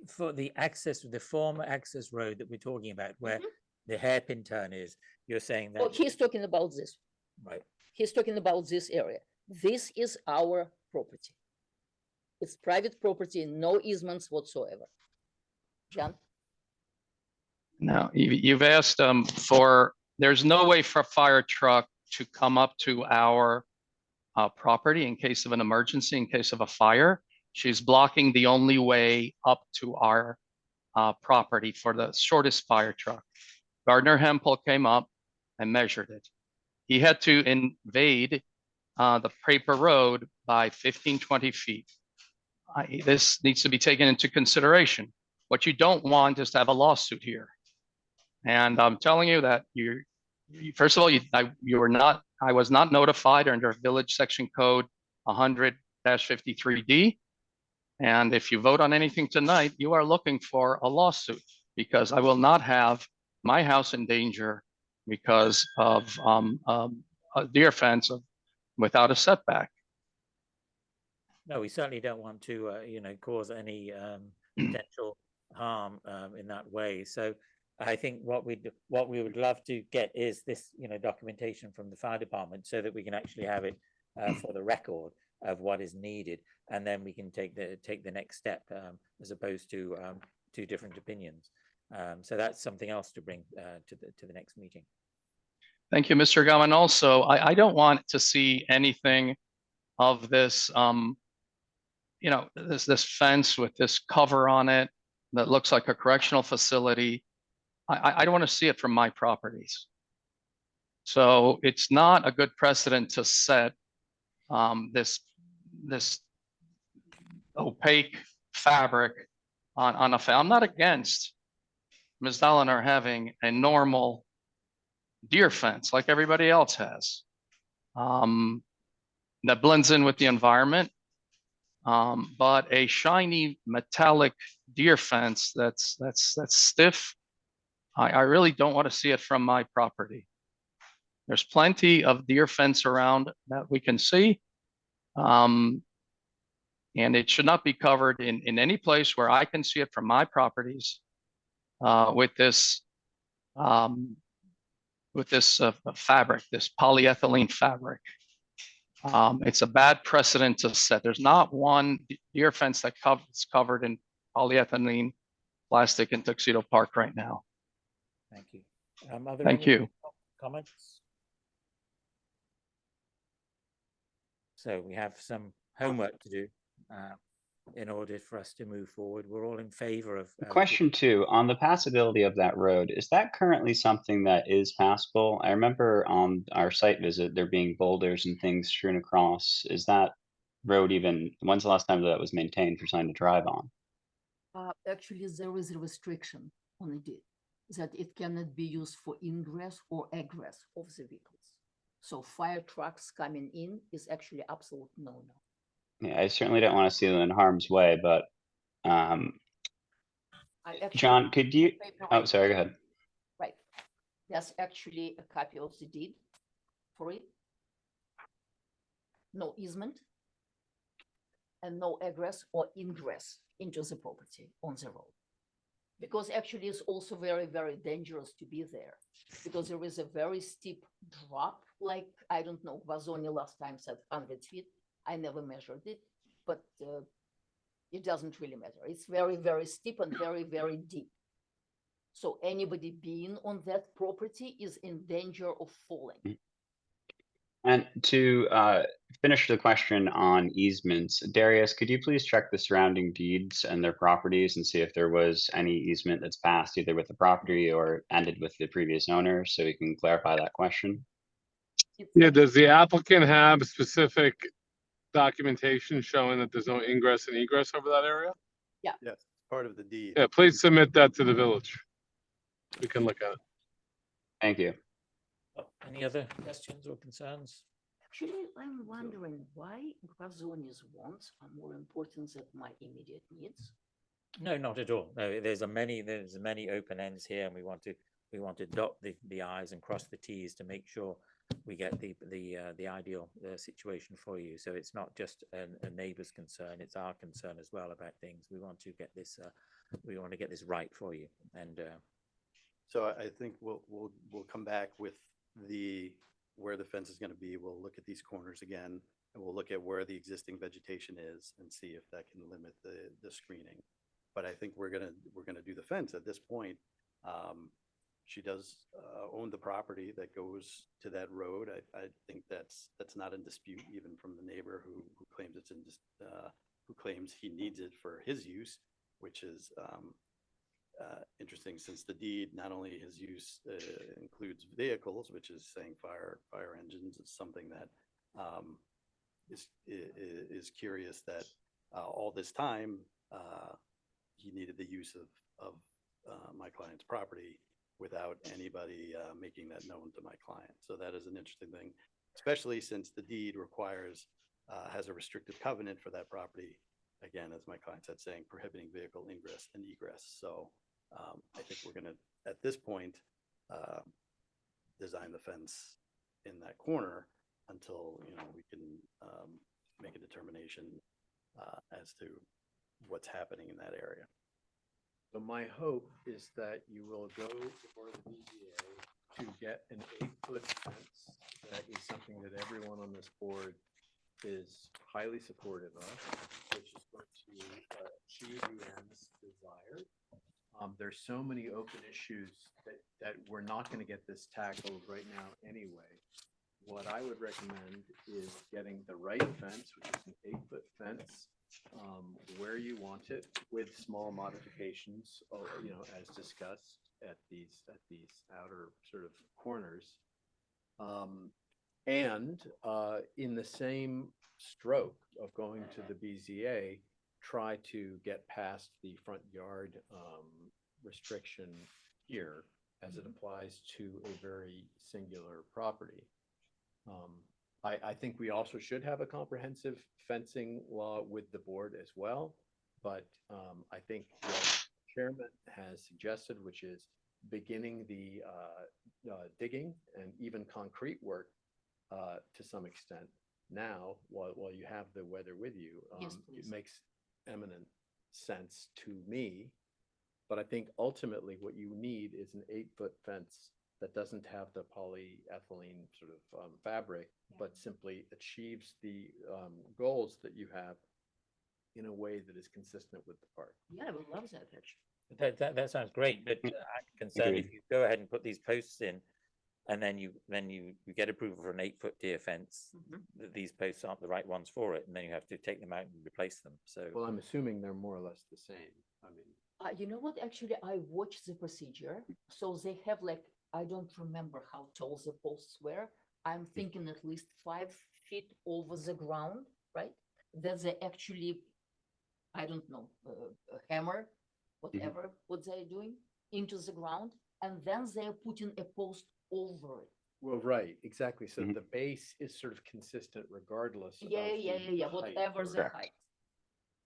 for the access, the former access road that we're talking about, where the hairpin turn is, you're saying Oh, that, he's talking about this. right? He's talking about this area. This is our property. It's private property, no easements whatsoever. John? No, you've asked for, there's no way for a fire truck to come up to our property in case of an emergency, in case of a fire. She's blocking the only way up to our property for the shortest fire truck. Gardner Hempel came up and measured it. He had to invade the paper road by 15, 20 feet. This needs to be taken into consideration. What you don't want is to have a lawsuit here. And I'm telling you that first of all, I was not notified under Village Section Code 100-53D. And if you vote on anything tonight, you are looking for a lawsuit because I will not have my house in danger because of a deer fence without a setback. No, we certainly don't want to, cause any potential harm in that way. So I think what we would love to get is this, documentation from the fire department so that we can actually have it for the record of what is needed, and then we can take the next step as opposed to two different opinions. So that's something else to bring to the next meeting. Thank you, Mr. Gum. Also, I don't want to see anything of this, this fence with this cover on it that looks like a correctional facility. I don't want to see it from my properties. So it's not a good precedent to set this opaque fabric on a fence. I'm not against Ms. Dolinar having a normal deer fence like everybody else has that blends in with the environment. But a shiny metallic deer fence that's stiff, I really don't want to see it from my property. There's plenty of deer fence around that we can see. And it should not be covered in any place where I can see it from my properties with this fabric, this polyethylene fabric. It's a bad precedent to set. There's not one deer fence that is covered in polyethylene plastic in Tuxedo Park right now. Thank you. Are there Thank any you. comments? So we have some homework to do in order for us to move forward. We're all in favor of. Question 2, on the passability of that road, is that currently something that is passable? I remember on our site visit, there being boulders and things strewn across. Is that road when's the last time that was maintained for someone to drive on? Actually, there is a restriction on it, that it cannot be used for ingress or egress of the vehicles. So fire trucks coming in is actually absolute no-no. Yeah, I certainly don't want to see them in harm's way, but John, could you? Oh, sorry, go ahead. Right. There's actually a copy of the deed for it. No easement and no egress or ingress into the property on the road. Because actually it's also very, very dangerous to be there because there is a very steep drop, like, I don't know, Vazoni last time said 100 feet. I never measured it, but it doesn't really matter. It's very, very steep and very, very deep. So anybody being on that property is in danger of falling. And to finish the question on easements, Darius, could you please check the surrounding deeds and their properties and see if there was any easement that's passed either with the property or ended with the previous owner, so we can clarify that question? Yeah, does the applicant have specific documentation showing that there's no ingress and egress over that area? Yes, part of the deed. Yeah, please submit that to the village. We can look at it. Thank you. Any other questions or concerns? Actually, I'm wondering why Vazoni's wants are more important than my immediate needs. No, not at all. No, there's many open ends here, and we want to dot the i's and cross the t's to make sure we get the ideal situation for you. So it's not just a neighbour's concern; it's our concern as well about things. We want to get this right for you. And So I think we'll come back with where the fence is gonna be. We'll look at these corners again, and we'll look at where the existing vegetation is and see if that can limit the screening. But I think we're gonna do the fence at this point. She does own the property that goes to that road. I think that's not in dispute, even from the neighbor who claims who claims he needs it for his use, which is interesting, since the deed, not only his use includes vehicles, which is saying fire engines. It's something that is curious that all this time he needed the use of my client's property without anybody making that known to my client. So that is an interesting thing, especially since the deed has a restrictive covenant for that property. Again, as my client said, saying prohibiting vehicle ingress and egress. So I think we're gonna, at this point, design the fence in that corner until, we can make a determination as to what's happening in that area. So my hope is that you will go before the BZA to get an 8-foot fence. That is something that everyone on this board is highly supportive of, which is going to achieve the ends desired. There's so many open issues that we're not going to get this tackled right now anyway. What I would recommend is getting the right fence, which is an 8-foot fence, where you want it, with small modifications, as discussed at these outer sort of corners. And in the same stroke of going to the BZA, try to get past the front yard restriction here as it applies to a very singular property. I think we also should have a comprehensive fencing law with the board as well, but I think what Chairman has suggested, which is beginning the digging and even concrete work to some extent now, while you have the weather with you, Yes, it please. makes eminent sense to me. But I think ultimately what you need is an 8-foot fence that doesn't have the polyethylene sort of fabric, but simply achieves the goals that you have in a way that is consistent with the park. Yeah, I would love that actually. that sounds great, but I'm concerned if you go ahead and put these posts in, and then you get approval for an 8-foot deer fence, that these posts aren't the right ones for it, and then you have to take them out and replace them. So Well, I'm assuming they're more or less the same. I mean, You know what? Actually, I watched the procedure. So they have I don't remember how tall the posts were. I'm thinking at least 5 feet over the ground, right? That they actually, I don't know, a hammer, whatever, what they're doing into the ground. And then they're putting a post over it. well, right, exactly. So Mhm. the base is sort of consistent regardless of Yeah, the height, whatever the Correct. height.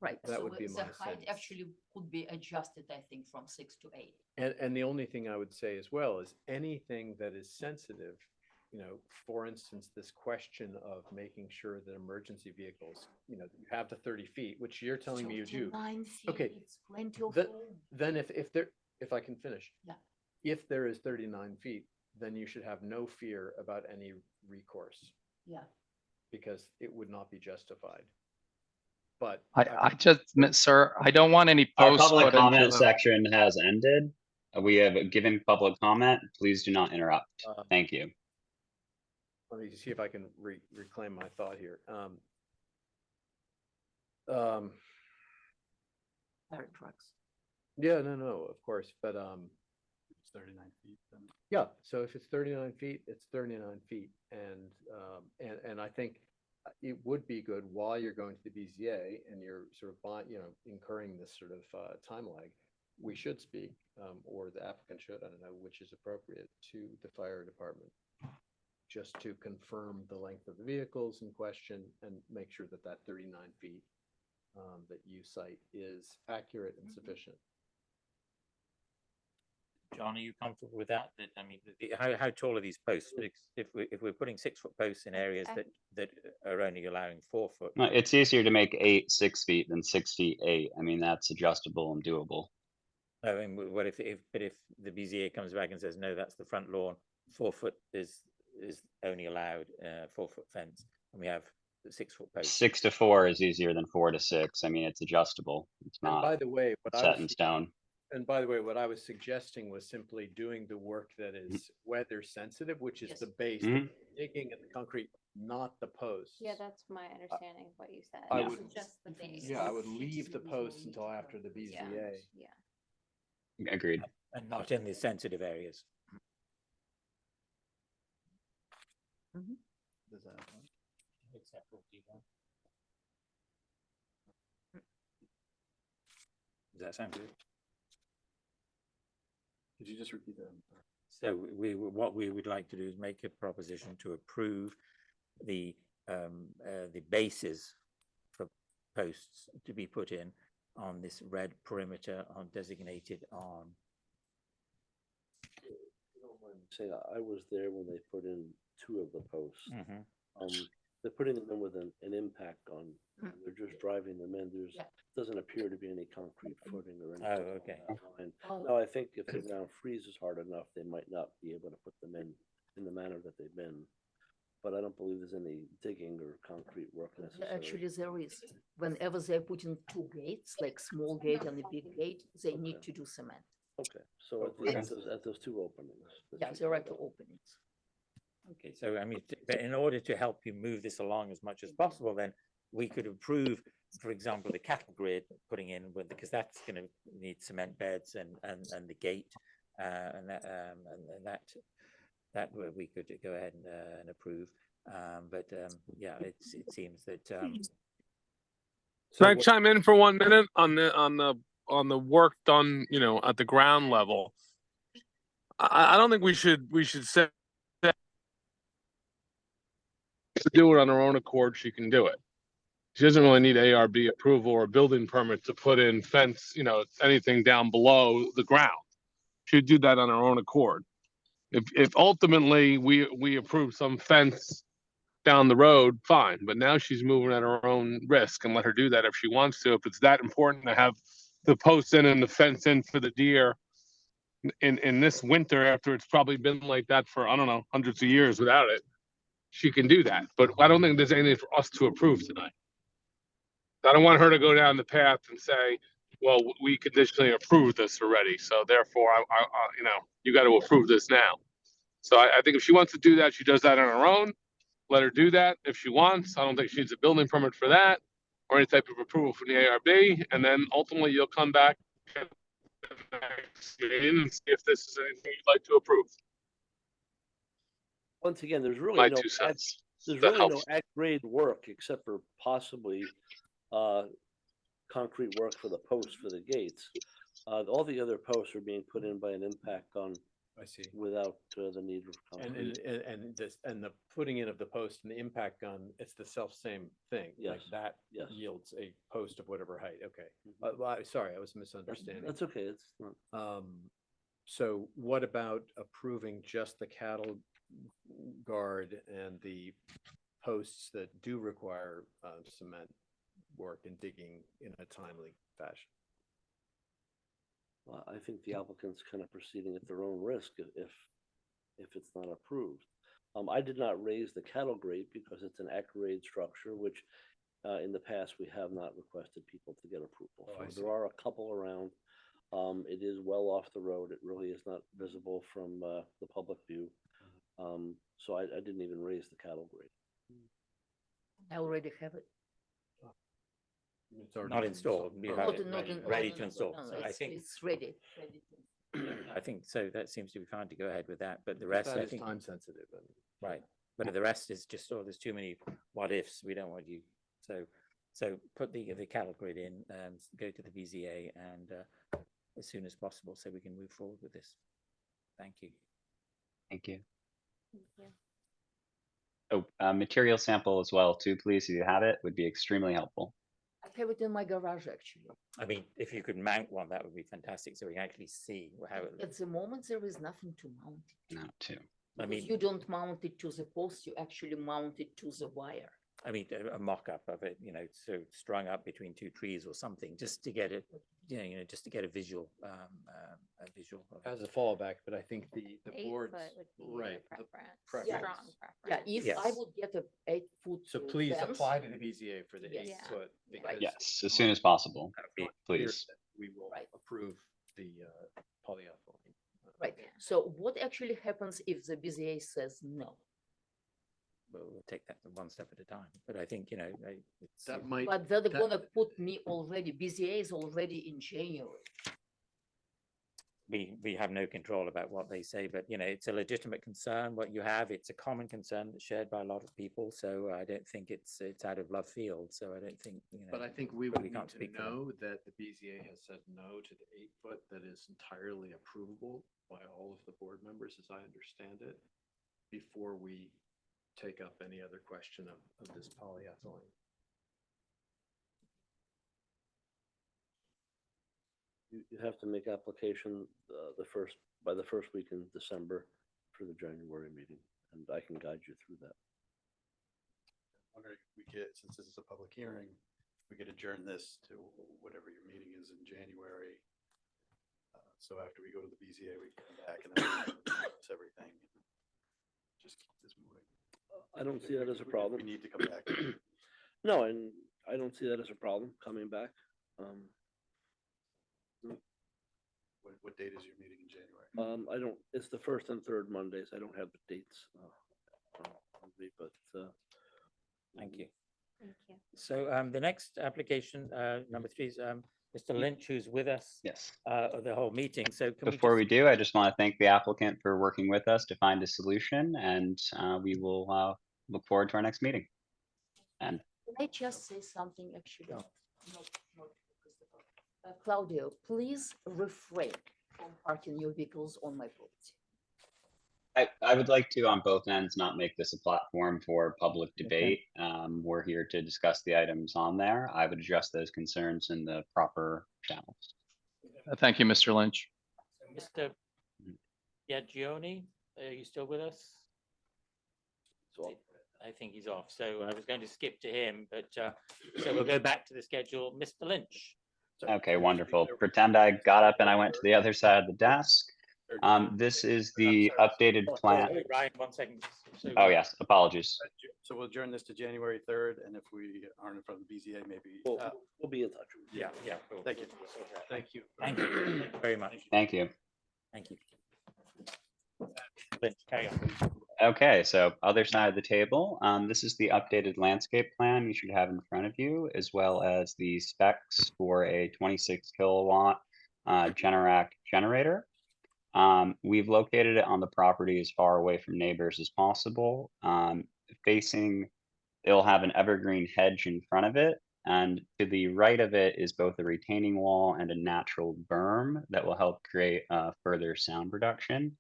Right, That so would be the my height sense. actually could be adjusted, I think, from 6 to 8. And the only thing I would say as well is anything that is sensitive, for instance, this question of making sure that emergency vehicles, you have the 30 feet, which you're telling me you do. 39 feet, Okay, it's plenty of the- room. Then if I can finish. Yeah. If there is 39 feet, then you should have no fear about any recourse, Yeah, because it would not be justified. But I just, sir, I don't want any Our posts public put into comment the, section has ended. We have given public comment. Please do not interrupt. uh, Thank you. let me see if I can reclaim my thought here. fire trucks. Yeah, no, of course, but It's 39 feet. Then. yeah, so if it's 39 feet, it's 39 feet. And I think it would be good while you're going to the BZA and you're sort of incurring this sort of time lag, we should speak, or the applicant should, I don't know which is appropriate, to the fire department, just to confirm the length of the vehicles in question and make sure that 39 feet that you cite is accurate and sufficient. John, are you comfortable with that? That, I mean, how tall are these posts? If we're putting 6-foot posts in areas Okay. that are only allowing 4-foot. No, it's easier to make 8 6 feet than 6 feet 8. I mean, that's adjustable and doable. I mean, what if the BZA comes back and says, no, that's the front lawn, 4-foot is only allowed, 4-foot fence, and we have 6-foot posts. 6 to 4 is easier than 4 to 6. I mean, it's adjustable. It's And by not the way, what I set was in stone. And by the way, what I was suggesting was simply doing the work that is weather sensitive, which is Yes. the base, Mhm. digging at the concrete, not the posts. Yeah, that's my understanding of what you said. I This would- is just the base. Yeah, I would leave the posts until after the Yeah, BZA. yeah. Agreed. And not in the sensitive areas. Does that help? Except for D1. Does that sound good? Could you just repeat that? So what we would like to do is make a proposition to approve the bases for posts to be put in on this red perimeter on designated on. Say, I was there when they put in 2 of the posts. Mm-hmm. They're putting them in with an impact on, Mm. they're just driving them in. There's, Yeah. doesn't appear to be any concrete footing or anything. Oh, along okay. that line. Oh, No, I think if the ground freezes hard enough, they might not be able to put them in the manner that they've been. But I don't believe there's any digging or concrete work necessary. Actually, there is. Whenever they're putting 2 gates, like small gate and a big gate, they need Okay. to do cement. Okay, so at those 2 openings. that Yeah, should there be are 2 done. openings. Okay, so I mean, but in order to help you move this along as much as possible, then we could approve, for example, the cattle grid putting in with, because that's going to need cement beds and the gate, and that we could go ahead and approve. But yeah, it seems that Can I So chime in for 1 minute on the work done, at the ground level? I don't think we should say to do it on her own accord. She can do it. She doesn't really need ARB approval or a building permit to put in fence, anything down below the ground. She'd do that on her own accord. If ultimately we approve some fence down the road, fine, but now she's moving at her own risk, and let her do that if she wants to. If it's that important to have the posts in and the fence in for the deer in this winter, after it's probably been like that for, I don't know, hundreds of years without it, she can do that. But I don't think there's anything for us to approve tonight. I don't want her to go down the path and say, well, we conditionally approved this already, so therefore you got to approve this now. So I think if she wants to do that, she does that on her own. Let her do that if she wants. I don't think she needs a building permit for that or any type of approval from the ARB. And then ultimately you'll come back at the next meeting and see if this is anything you'd like to approve. Once again, there's really My no 2 cents. There's That really no helps. at-grade work except for possibly concrete work for the posts for the gates. All the other posts are being put in by an impact on I see. without the need of concrete. And the putting in of the post and the impact on, it's the self-same thing. Like Yes, that yes. yields a post of whatever height. Okay. Mhm. Well, sorry, I was misunderstanding. That's okay. It's not. So what about approving just the cattle guard and the posts that do require cement work and digging in a timely fashion? Well, I think the applicant's kind of proceeding at their own risk if it's not approved. I did not raise the cattle grate because it's an at-grade structure, which in the past we have not requested people to get approval Oh, I for. see. There are a couple around. It is well off the road. It really is not visible from the public view. So I didn't even raise the cattle grate. I already have it. It's already not been installed. You have it ready to install. no, So I think, it's ready. I think so. That seems to be fine to go ahead with that. But the rest, That I is think, time sensitive. And right. But the rest is just, there's too many what ifs. We don't want you. So put the cattle grid in and go to the BZA and as soon as possible so we can move forward with this. Thank you. Thank you. Thank you. Oh, material sample as well too, please. If you have it, would be extremely helpful. I have it in my garage, actually. I mean, if you could mount one, that would be fantastic, so we can actually see how it At looks. the moment, there is nothing to mount it. Not too. I Because mean, you don't mount it to the post, you actually mount it to the wire. I mean, a mock-up of it, you know, so strung up between two trees or something, just to get it, you know, just to get a visual, a visual. of it. As a fallback, but I think the 8 board's, foot would be the right, the preference, preference. strong Yeah, preference. if I Yes. would get a 8-foot. So please fence, apply to the BZA for the Yes. 8 Yeah. foot. Yeah. because Yes, as soon as possible, That would be- clear please. that We will Right. approve the polyethylene. Right, so what actually happens if the BZA says no? We'll take that one step at a time, but I think, you know, it's. That might, But they're that- gonna put me already, BZA is already in January. We have no control about what they say, but you know, it's a legitimate concern. What you have, it's a common concern that's shared by a lot of people. So I don't think it's out of left field. So I don't think, you know. but I think we but would we need can't to speak for them. know that the BZA has said no to the 8 foot that is entirely approvable by all of the board members, as I understand it, before we take up any other question of this polyethylene. You have to make application by the first week in December for the January meeting, and I can guide you through that. Wondering if we could, since this is a public hearing, we could adjourn this to whatever your meeting is in January. So after we go to the BZA, we can come back and then discuss everything. Just keep this moving. I don't see that as a We problem. need to come back. No, and I don't see that as a problem coming back. What date is your meeting in January? I don't, it's the first and third Mondays. I don't have the dates. On me, but, Thank you. Thank you. So the next application, number 3 is Mr. Lynch, who's with us Yes. of the whole meeting. So can Before we just- do, I just want to thank the applicant for working with us to find a solution, and we will look forward to our next meeting. And Can I just say something actually? No. Not Christopher. Claudio, please refrain from parking your vehicles on my property. I would like to, on both ends, not make this a platform for public Okay. debate. We're here to discuss the items on there. I would address those concerns in the proper channels. Thank you, Mr. Lynch. Mr. Giagione, are you still with us? so I think he's off, so I was going to skip to him, but so we'll go back to the schedule. Mr. Lynch. Okay, wonderful. Pretend I got up and I went to the other side of the desk. This is the updated plan. Sorry, Ryan, 1 second. So- Oh, yes, apologies. So we'll adjourn this to January 3rd, and if we aren't in front of the BZA, maybe. we'll be in touch. Yeah. Thank you. Thank you. Thank you. Thank you very much. Thank you. Thank you. Lynch, carry on. Okay, so other side of the table, this is the updated landscape plan you should have in front of you, as well as the specs for a 26 kilowatt Generac generator. We've located it on the property as far away from neighbors as possible. It'll have an evergreen hedge in front of it, and to the right of it is both a retaining wall and a natural berm that will help create further sound reduction.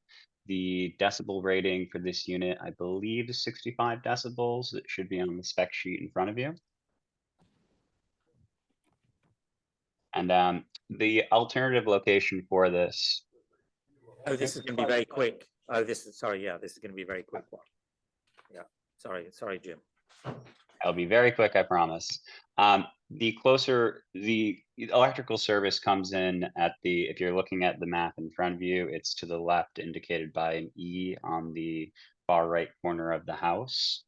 The decibel rating for this unit, I believe, is 65 decibels. It should be on the spec sheet in front of you. And the alternative location for this, Oh, this is going to be very quick. Oh, this is, sorry, yeah, this is going to be a very quick one. Yeah, sorry, Jim. I'll be very quick, I promise. The electrical service comes in at if you're looking at the map in front of you, it's to the left, indicated by an E on the far right corner of the house.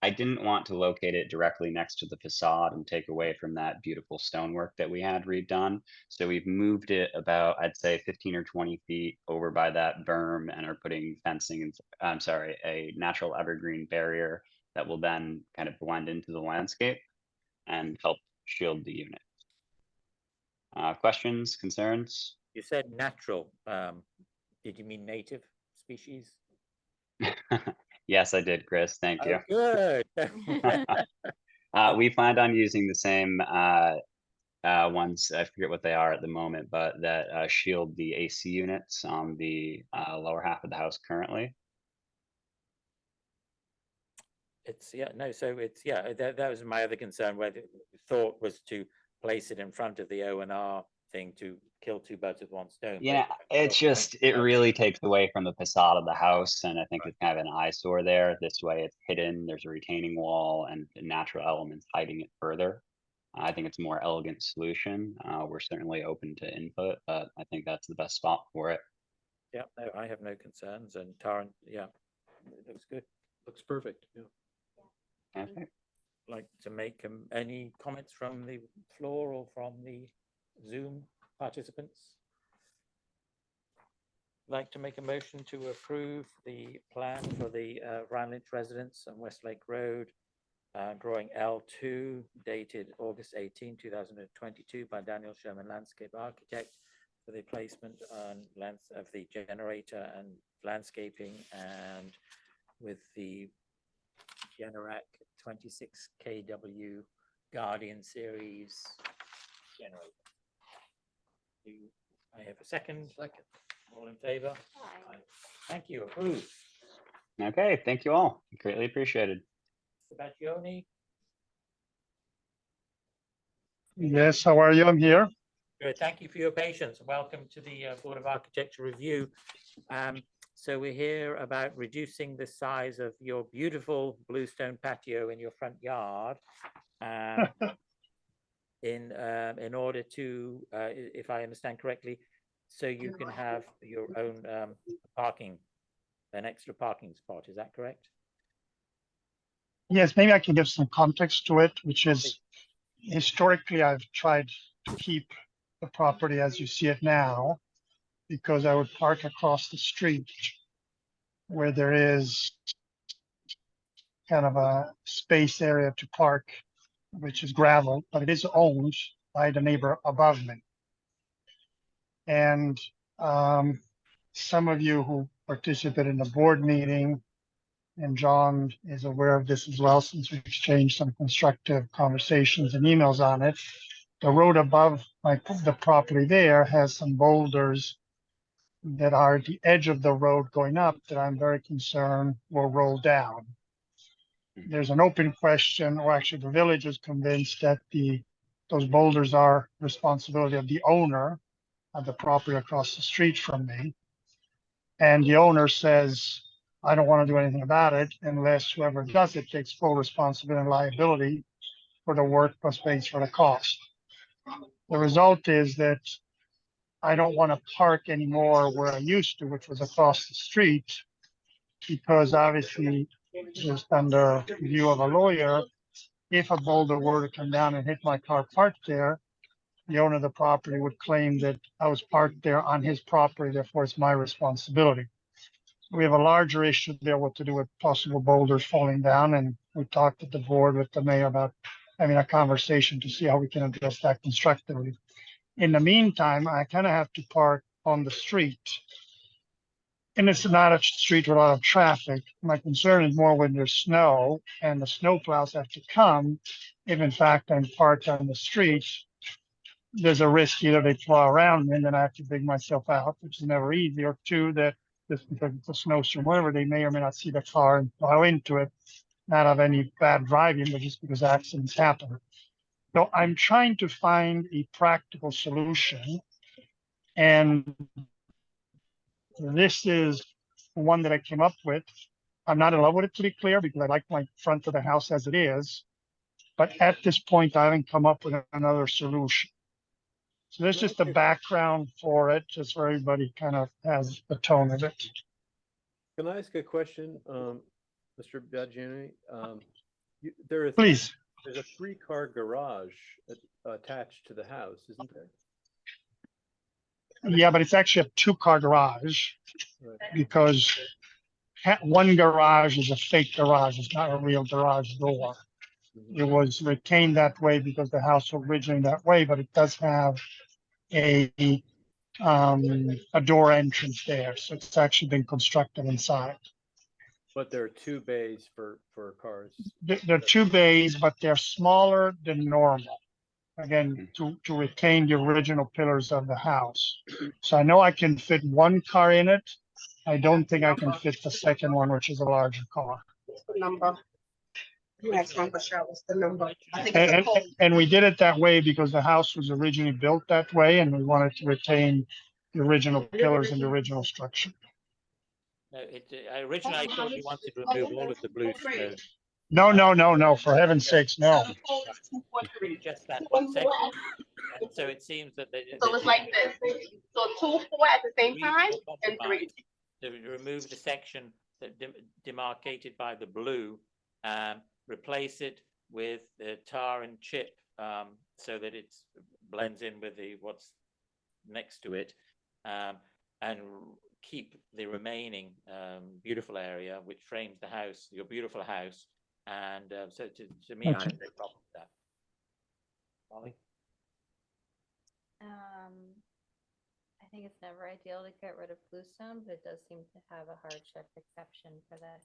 I didn't want to locate it directly next to the facade and take away from that beautiful stonework that we had redone. So we've moved it about, I'd say 15 or 20 feet over by that berm, and are putting fencing and, I'm sorry, a natural evergreen barrier that will then kind of blend into the landscape and help shield the unit. Questions, concerns? You said natural. Did you mean native species? Yes, I did, Chris. Thank you. Oh, good. We planned on using the same ones. I forget what they are at the moment, but that shield the AC units on the lower half of the house currently. It's, yeah, no, so it's, yeah, that was my other concern, where the thought was to place it in front of the O and R thing to kill two birds with one stone. but Yeah, it's just, it really takes away from the facade of the house, and I think it's kind of an eyesore there. This way it's hidden, there's a retaining wall and the natural elements hiding it further. I think it's a more elegant solution. We're certainly open to input, but I think that's the best spot for it. Yeah, no, I have no concerns, and Tara, yeah, it looks good. Looks perfect, yeah. Okay. Like to make any comments from the floor or from the Zoom participants? Like to make a motion to approve the plan for the Ryan Lynch residence on Westlake Road, drawing L2 dated August 18, 2022 by Daniel Sherman Landscape Architect for the placement and length of the generator and landscaping, and with the Generac 26 kW Guardian Series generator. I have a second. Second. All in favor? Aye. Thank you. Approved. Okay, thank you all. Greatly appreciated. Sebastioni? Yes, how are you? I'm here. Good. Thank you for your patience. Welcome to the Board of Architecture Review. So we're here about reducing the size of your beautiful bluestone patio in your front yard. In order to, if I understand correctly, so you can have your own parking, an extra parking spot. Is that correct? Yes, maybe I can give some context to it, which is historically I've tried to keep the property as you see it now, because I would park across the street where there is kind of a space area to park, which is gravel, but it is owned by the neighbor above me. And some of you who participated in the board meeting, and John is aware of this as well, since we exchanged some constructive conversations and emails on it. The road above the property there has some boulders that are at the edge of the road going up that I'm very concerned will roll down. There's an open question, or actually the village is convinced that those boulders are responsibility of the owner of the property across the street from me. And the owner says, I don't want to do anything about it unless whoever does it takes full responsibility and liability for the work plus pays for the cost. The result is that I don't want to park anymore where I used to, which was across the street, because obviously, just under view of a lawyer, if a boulder were to come down and hit my car parked there, the owner of the property would claim that I was parked there on his property, therefore it's my responsibility. We have a larger issue there, what to do with possible boulders falling down, and we talked at the board with the mayor about having a conversation to see how we can address that constructively. In the meantime, I kind of have to park on the street. And it's not a street with a lot of traffic. My concern is more when there's snow and the snow plows have to come. If in fact I'm parked on the street, there's a risk either they plow around me and then I have to dig myself out, which is never easy, or two, that just because it's a snowstorm, whatever, they may or may not see the car and plow into it, not have any bad driving, but just because accidents happen. So I'm trying to find a practical solution. And this is one that I came up with. I'm not in love with it, to be clear, because I like my front of the house as it is. But at this point, I haven't come up with another solution. So there's just the background for it, just so everybody kind of has the tone of it. Can I ask a question, Mr. Biagioni? There's a 3-car garage attached to the house, isn't there? Yeah, but it's actually a 2-car garage, because one garage is a fake garage. It's not a real garage door. It was retained that way because the house was originally that way, but it does have a door entrance there. So it's actually been constructed inside. But there are 2 bays for cars. There are 2 bays, but they're smaller than normal. Again, to retain the original pillars of the house. So I know I can fit 1 car in it. I don't think I can fit the second one, which is a larger car. Number. Next one for sure was the number. I think And, it's a code. and we did it that way because the house was originally built that way and we wanted to retain the original pillars and the original structure. No, originally I thought you wanted to remove all of the blue stone, No, for heaven's sakes, no. just that one section. And so it seems that So it's like this. So 2, 4 at the same time and 3. to remove the section that demarcated by the blue, replace it with the tar and chip, so that it blends in with what's next to it, and keep the remaining beautiful area which frames the house, your beautiful house. And so to me, I have no problem with that. Molly? I think it's never ideal to get rid of bluestone, but it does seem to have a hardship exception for this.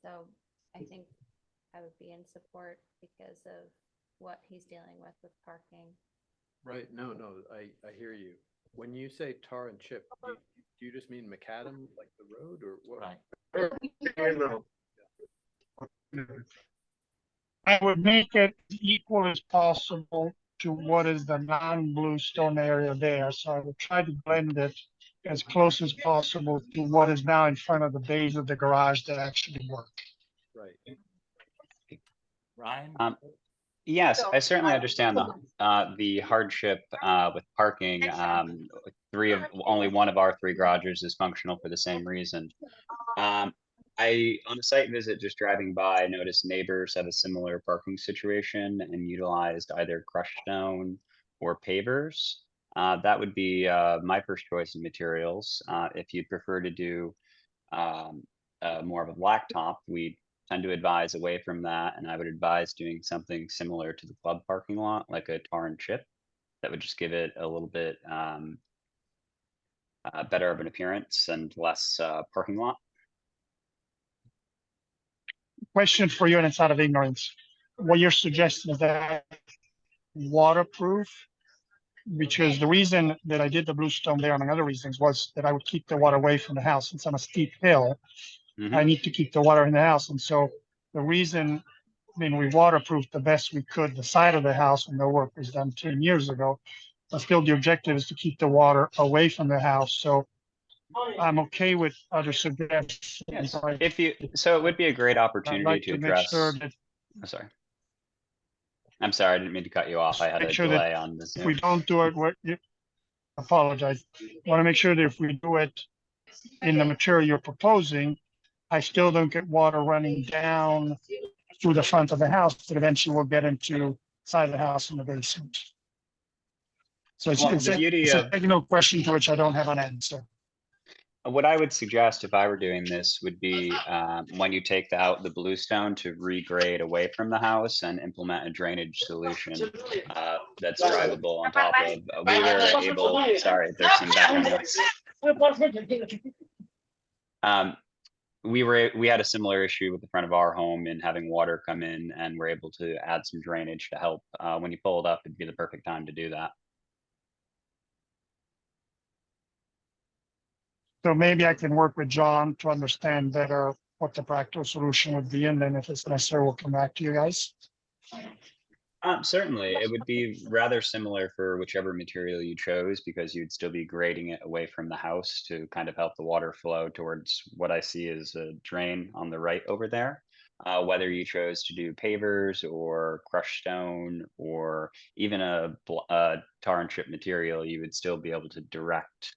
So I think I would be in support because of what he's dealing with parking. Right, no, I hear you. When you say tar and chip, do you just mean macadam, like the road, or what? Right. I would make it equal as possible to what is the non-bluestone area there. So I would try to blend it as close as possible to what is now in front of the bays of the garage that actually work. Right. Ryan? Yes, I certainly understand the hardship with parking. Only one of our 3 garages is functional for the same reason. On a site visit, just driving by, I noticed neighbors have a similar parking situation and utilized either crushed stone or pavers. That would be my first choice of materials. If you'd prefer to do more of a blacktop, we tend to advise away from that, and I would advise doing something similar to the club parking lot, like a tar and chip. That would just give it a little bit better of an appearance and less parking lot. Question for you, and it's out of ignorance. What you're suggesting is that waterproof? Because the reason that I did the bluestone there, among other reasons, was that I would keep the water away from the house. Since I'm a steep hill, I need to keep the water in the house. And so the reason, I mean, we waterproofed the best we could the side of the house when the work was done 10 years ago. But still, the objective is to keep the water away from the house. So I'm okay with other suggestions. Yes. So it would be a great opportunity like to to make address. sure that I'm sorry, I didn't mean to cut you off. I had a make sure that delay on the if we Zoom. don't do it, apologize. Want to make sure that if we do it in the material you're proposing, I still don't get water running down through the front of the house, but eventually we'll get into side of the house in the basement. So it's, Well, it's, the a, beauty it's of- a technical question to which I don't have an answer. What I would suggest if I were doing this would be when you take out the bluestone to regrade away from the house and implement a drainage solution that's drivable on top of. We were able, sorry, there's some background noise. We had a similar issue with the front of our home in having water come in, and we're able to add some drainage to help. When you pull it up, it'd be the perfect time to do that. So maybe I can work with John to understand better what the practical solution would be, and then if it's necessary, we'll come back to you guys. Certainly, it would be rather similar for whichever material you chose, because you'd still be grading it away from the house to kind of help the water flow towards what I see as a drain on the right over there. Whether you chose to do pavers or crushed stone or even a tar and chip material, you would still be able to direct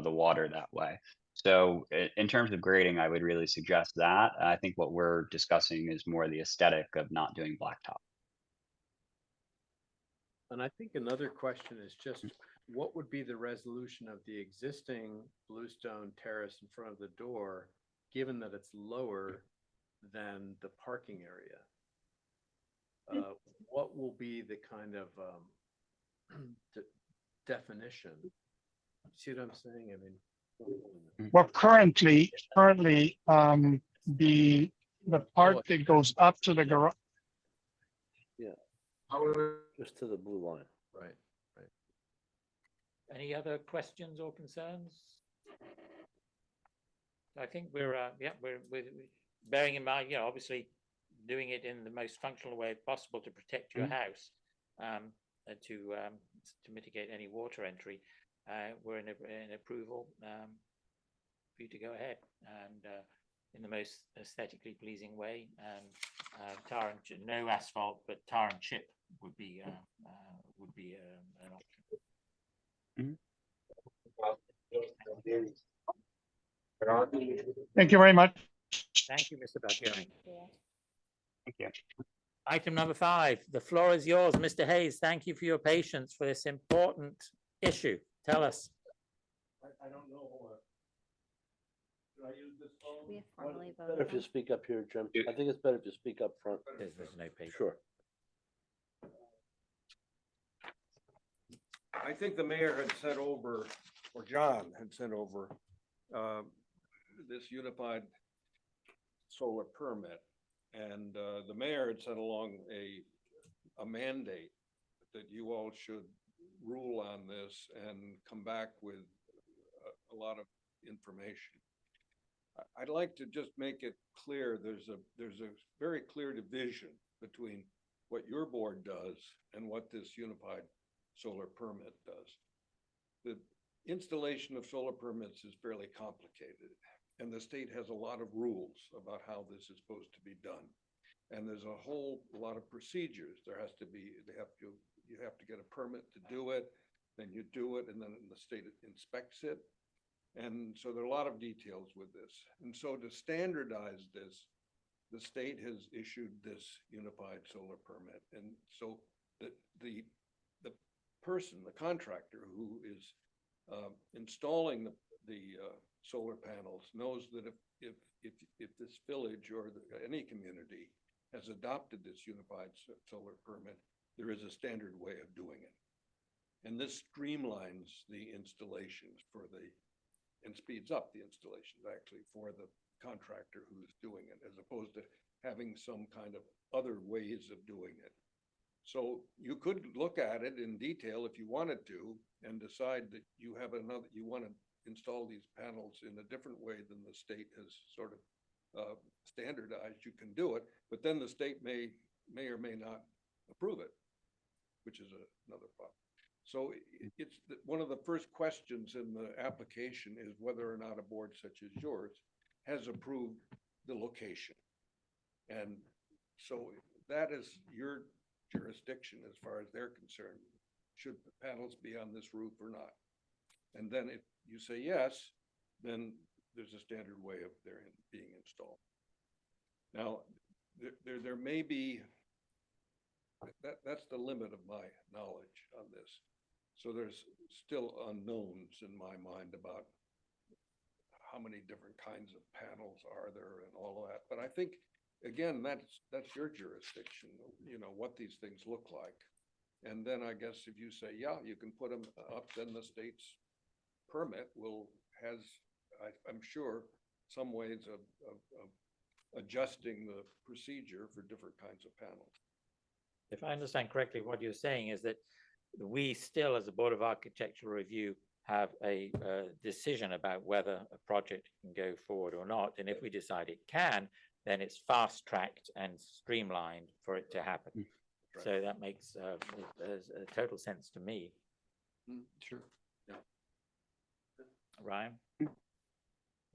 the water that way. So in terms of grading, I would really suggest that. I think what we're discussing is more the aesthetic of not doing blacktop. And I think another question is just, what would be the resolution of the existing bluestone terrace in front of the door, given that it's lower than the parking area? What will be the kind of definition? See what I'm saying? I mean, Well, currently, the part that goes up to the garage. Just to the blue line. right. Any other questions or concerns? I think we're bearing in mind, obviously doing it in the most functional way possible to protect your house, and to mitigate any water entry, we're in approval for you to go ahead and in the most aesthetically pleasing way. And tar and no asphalt, but tar and chip would be an option. Thank you very much. Thank you, Mr. Balgeri. Yeah. Thank you. Item number 5, the floor is yours, Mr. Hayes. Thank you for your patience for this important issue. Tell us. I don't know. Should I use this phone? We have formally Better voted if you on. speak up here, Jim. I think it's better if you speak up front. There's no paper. Sure. I think the mayor had sent over, or John had sent over, this unified solar permit. And the mayor had sent along a mandate that you all should rule on this and come back with a lot of information. I'd like to just make it clear, there's a very clear division between what your board does and what this unified solar permit does. The installation of solar permits is fairly complicated, and the state has a lot of rules about how this is supposed to be done. And there's a whole lot of procedures. You have to get a permit to do it, then you do it, and then the state inspects it. And so there are a lot of details with this. And so to standardize this, the state has issued this unified solar permit. And so the person, the contractor who is installing the solar panels knows that if this village or any community has adopted this unified solar permit, there is a standard way of doing it. And this streamlines the installations and speeds up the installations actually for the contractor who's doing it, as opposed to having some kind of other ways of doing it. So you could look at it in detail if you wanted to and decide that you want to install these panels in a different way than the state has sort of standardized. You can do it, but then the state may or may not approve it, which is another problem. So it's one of the first questions in the application is whether or not a board such as yours has approved the location. And so that is your jurisdiction as far as they're concerned. Should the panels be on this roof or not? And then if you say yes, then there's a standard way of their being installed. Now, there may be, that's the limit of my knowledge on this. So there's still unknowns in my mind about how many different kinds of panels are there and all of that. But I think, again, that's your jurisdiction, what these things look like. And then I guess if you say, yeah, you can put them up, then the state's permit has, I'm sure, some ways of adjusting the procedure for different kinds of panels. If I understand correctly, what you're saying is that we still, as a Board of Architectural Review, have a decision about whether a project can go forward or not. And if we decide it can, then it's fast-tracked and streamlined for it to happen. Right. So that makes total sense to me. Sure. Yeah. Ryan?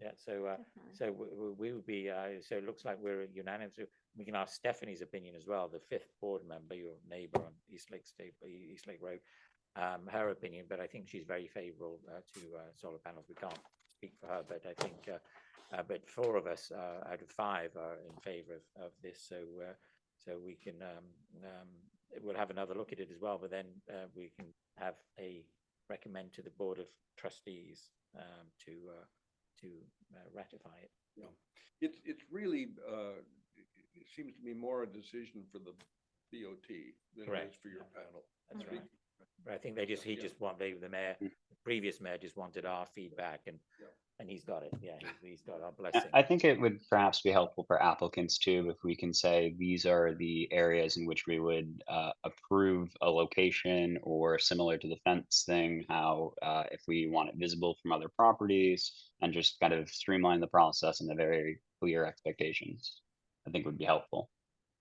Yeah, so we would be, so it looks like we're unanimous. We can ask Stephanie's opinion as well, the 5th board member, your neighbor on East Lake Road, her opinion, but I think she's very favorable to solar panels. We can't speak for her, but I think, but 4 of us out of 5 are in favor of this. So we can, we'll have another look at it as well, but then we can have recommend to the Board of Trustees to ratify it. Yeah, it's really, it seems to me more a decision for the BOT than it is for your panel. That's right. But I think the mayor, the previous mayor just wanted our feedback and he's got it. Yeah, he's got our blessing. I think it would perhaps be helpful for applicants too, if we can say these are the areas in which we would approve a location, or similar to the fence thing, how if we want it visible from other properties, and just kind of streamline the process in a very clear expectations, I think would be helpful.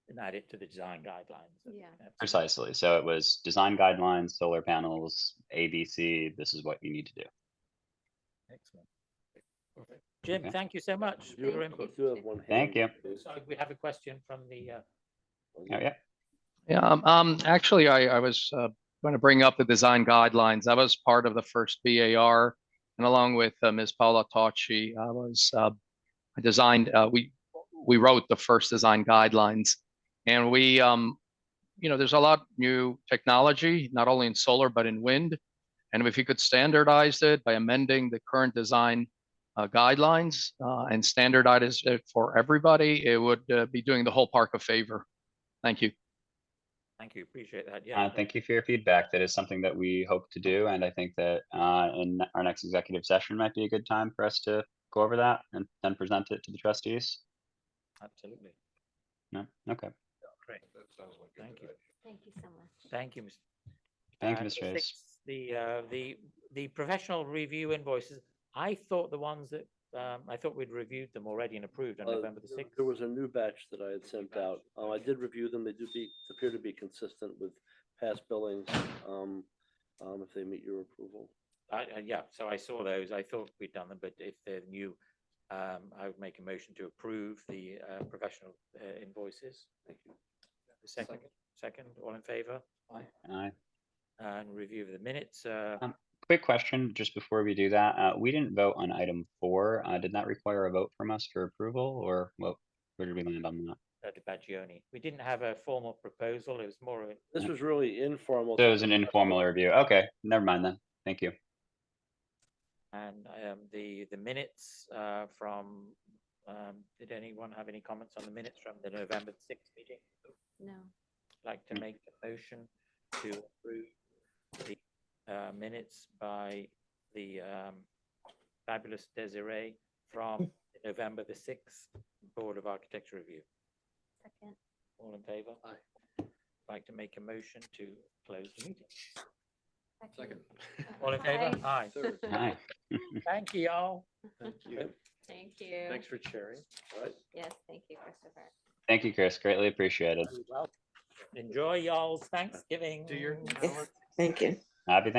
And add it to the design guidelines. Yeah. Absolutely. Precisely. So it was design guidelines, solar panels, ABC, this is what you need to do. Excellent. Jim, Okay. thank you so much for You your I input. do have one Thank hand you. raised. So we have a question from the, Oh, yeah. Yeah, actually, I was going to bring up the design guidelines. I was part of the first BAR, and along with Ms. Paula Tocci, I designed, we wrote the first design guidelines, and we, there's a lot new technology, not only in solar, but in wind. And if you could standardize it by amending the current design guidelines and standardize it for everybody, it would be doing the whole park a favor. Thank you. thank you, appreciate that, yeah. Thank you for your feedback. That is something that we hope to do, and I think that in our next executive session might be a good time for us to go over that and then present it to the trustees. Absolutely, No? Okay. great, That sounds like a thank good you. idea. Thank you so much. Thank you, Mr. Thank you, And Mr. Hayes. six, the professional review invoices, I thought the ones that, I thought we'd reviewed them already and approved on November the sixth. There was a new batch that I had sent out. I did review them. They appear to be consistent with past billings, if they meet your approval. Yeah, so I saw those, I thought we'd done them, but if they're new, I would make a motion to approve the professional invoices. Thank you. Second, all in favor? Aye. And review of the minutes, Quick question, just before we do that, we didn't vote on item 4. Did that require a vote from us for approval, or what? Where did we land on that? to Baggioni. We didn't have a formal proposal, it was more of a This was really informal. So it was an informal review. Okay, never mind then. Thank you. And the minutes from, did anyone have any comments on the minutes from the November 6th meeting? No. Like to make a motion to approve the minutes by the fabulous Desiree from the November the 6th Board of Architecture Review. Second. All in favor? Aye. Like to make a motion to close the meeting. Second. All in favor? Aye. Third. Aye. Thank you all. Thank you. Thank you. Thanks for sharing. All right. Yes, thank you, Christopher. Thank you, Chris. Greatly appreciated. Enjoy y'all's Thanksgiving. Do your Thank you. Happy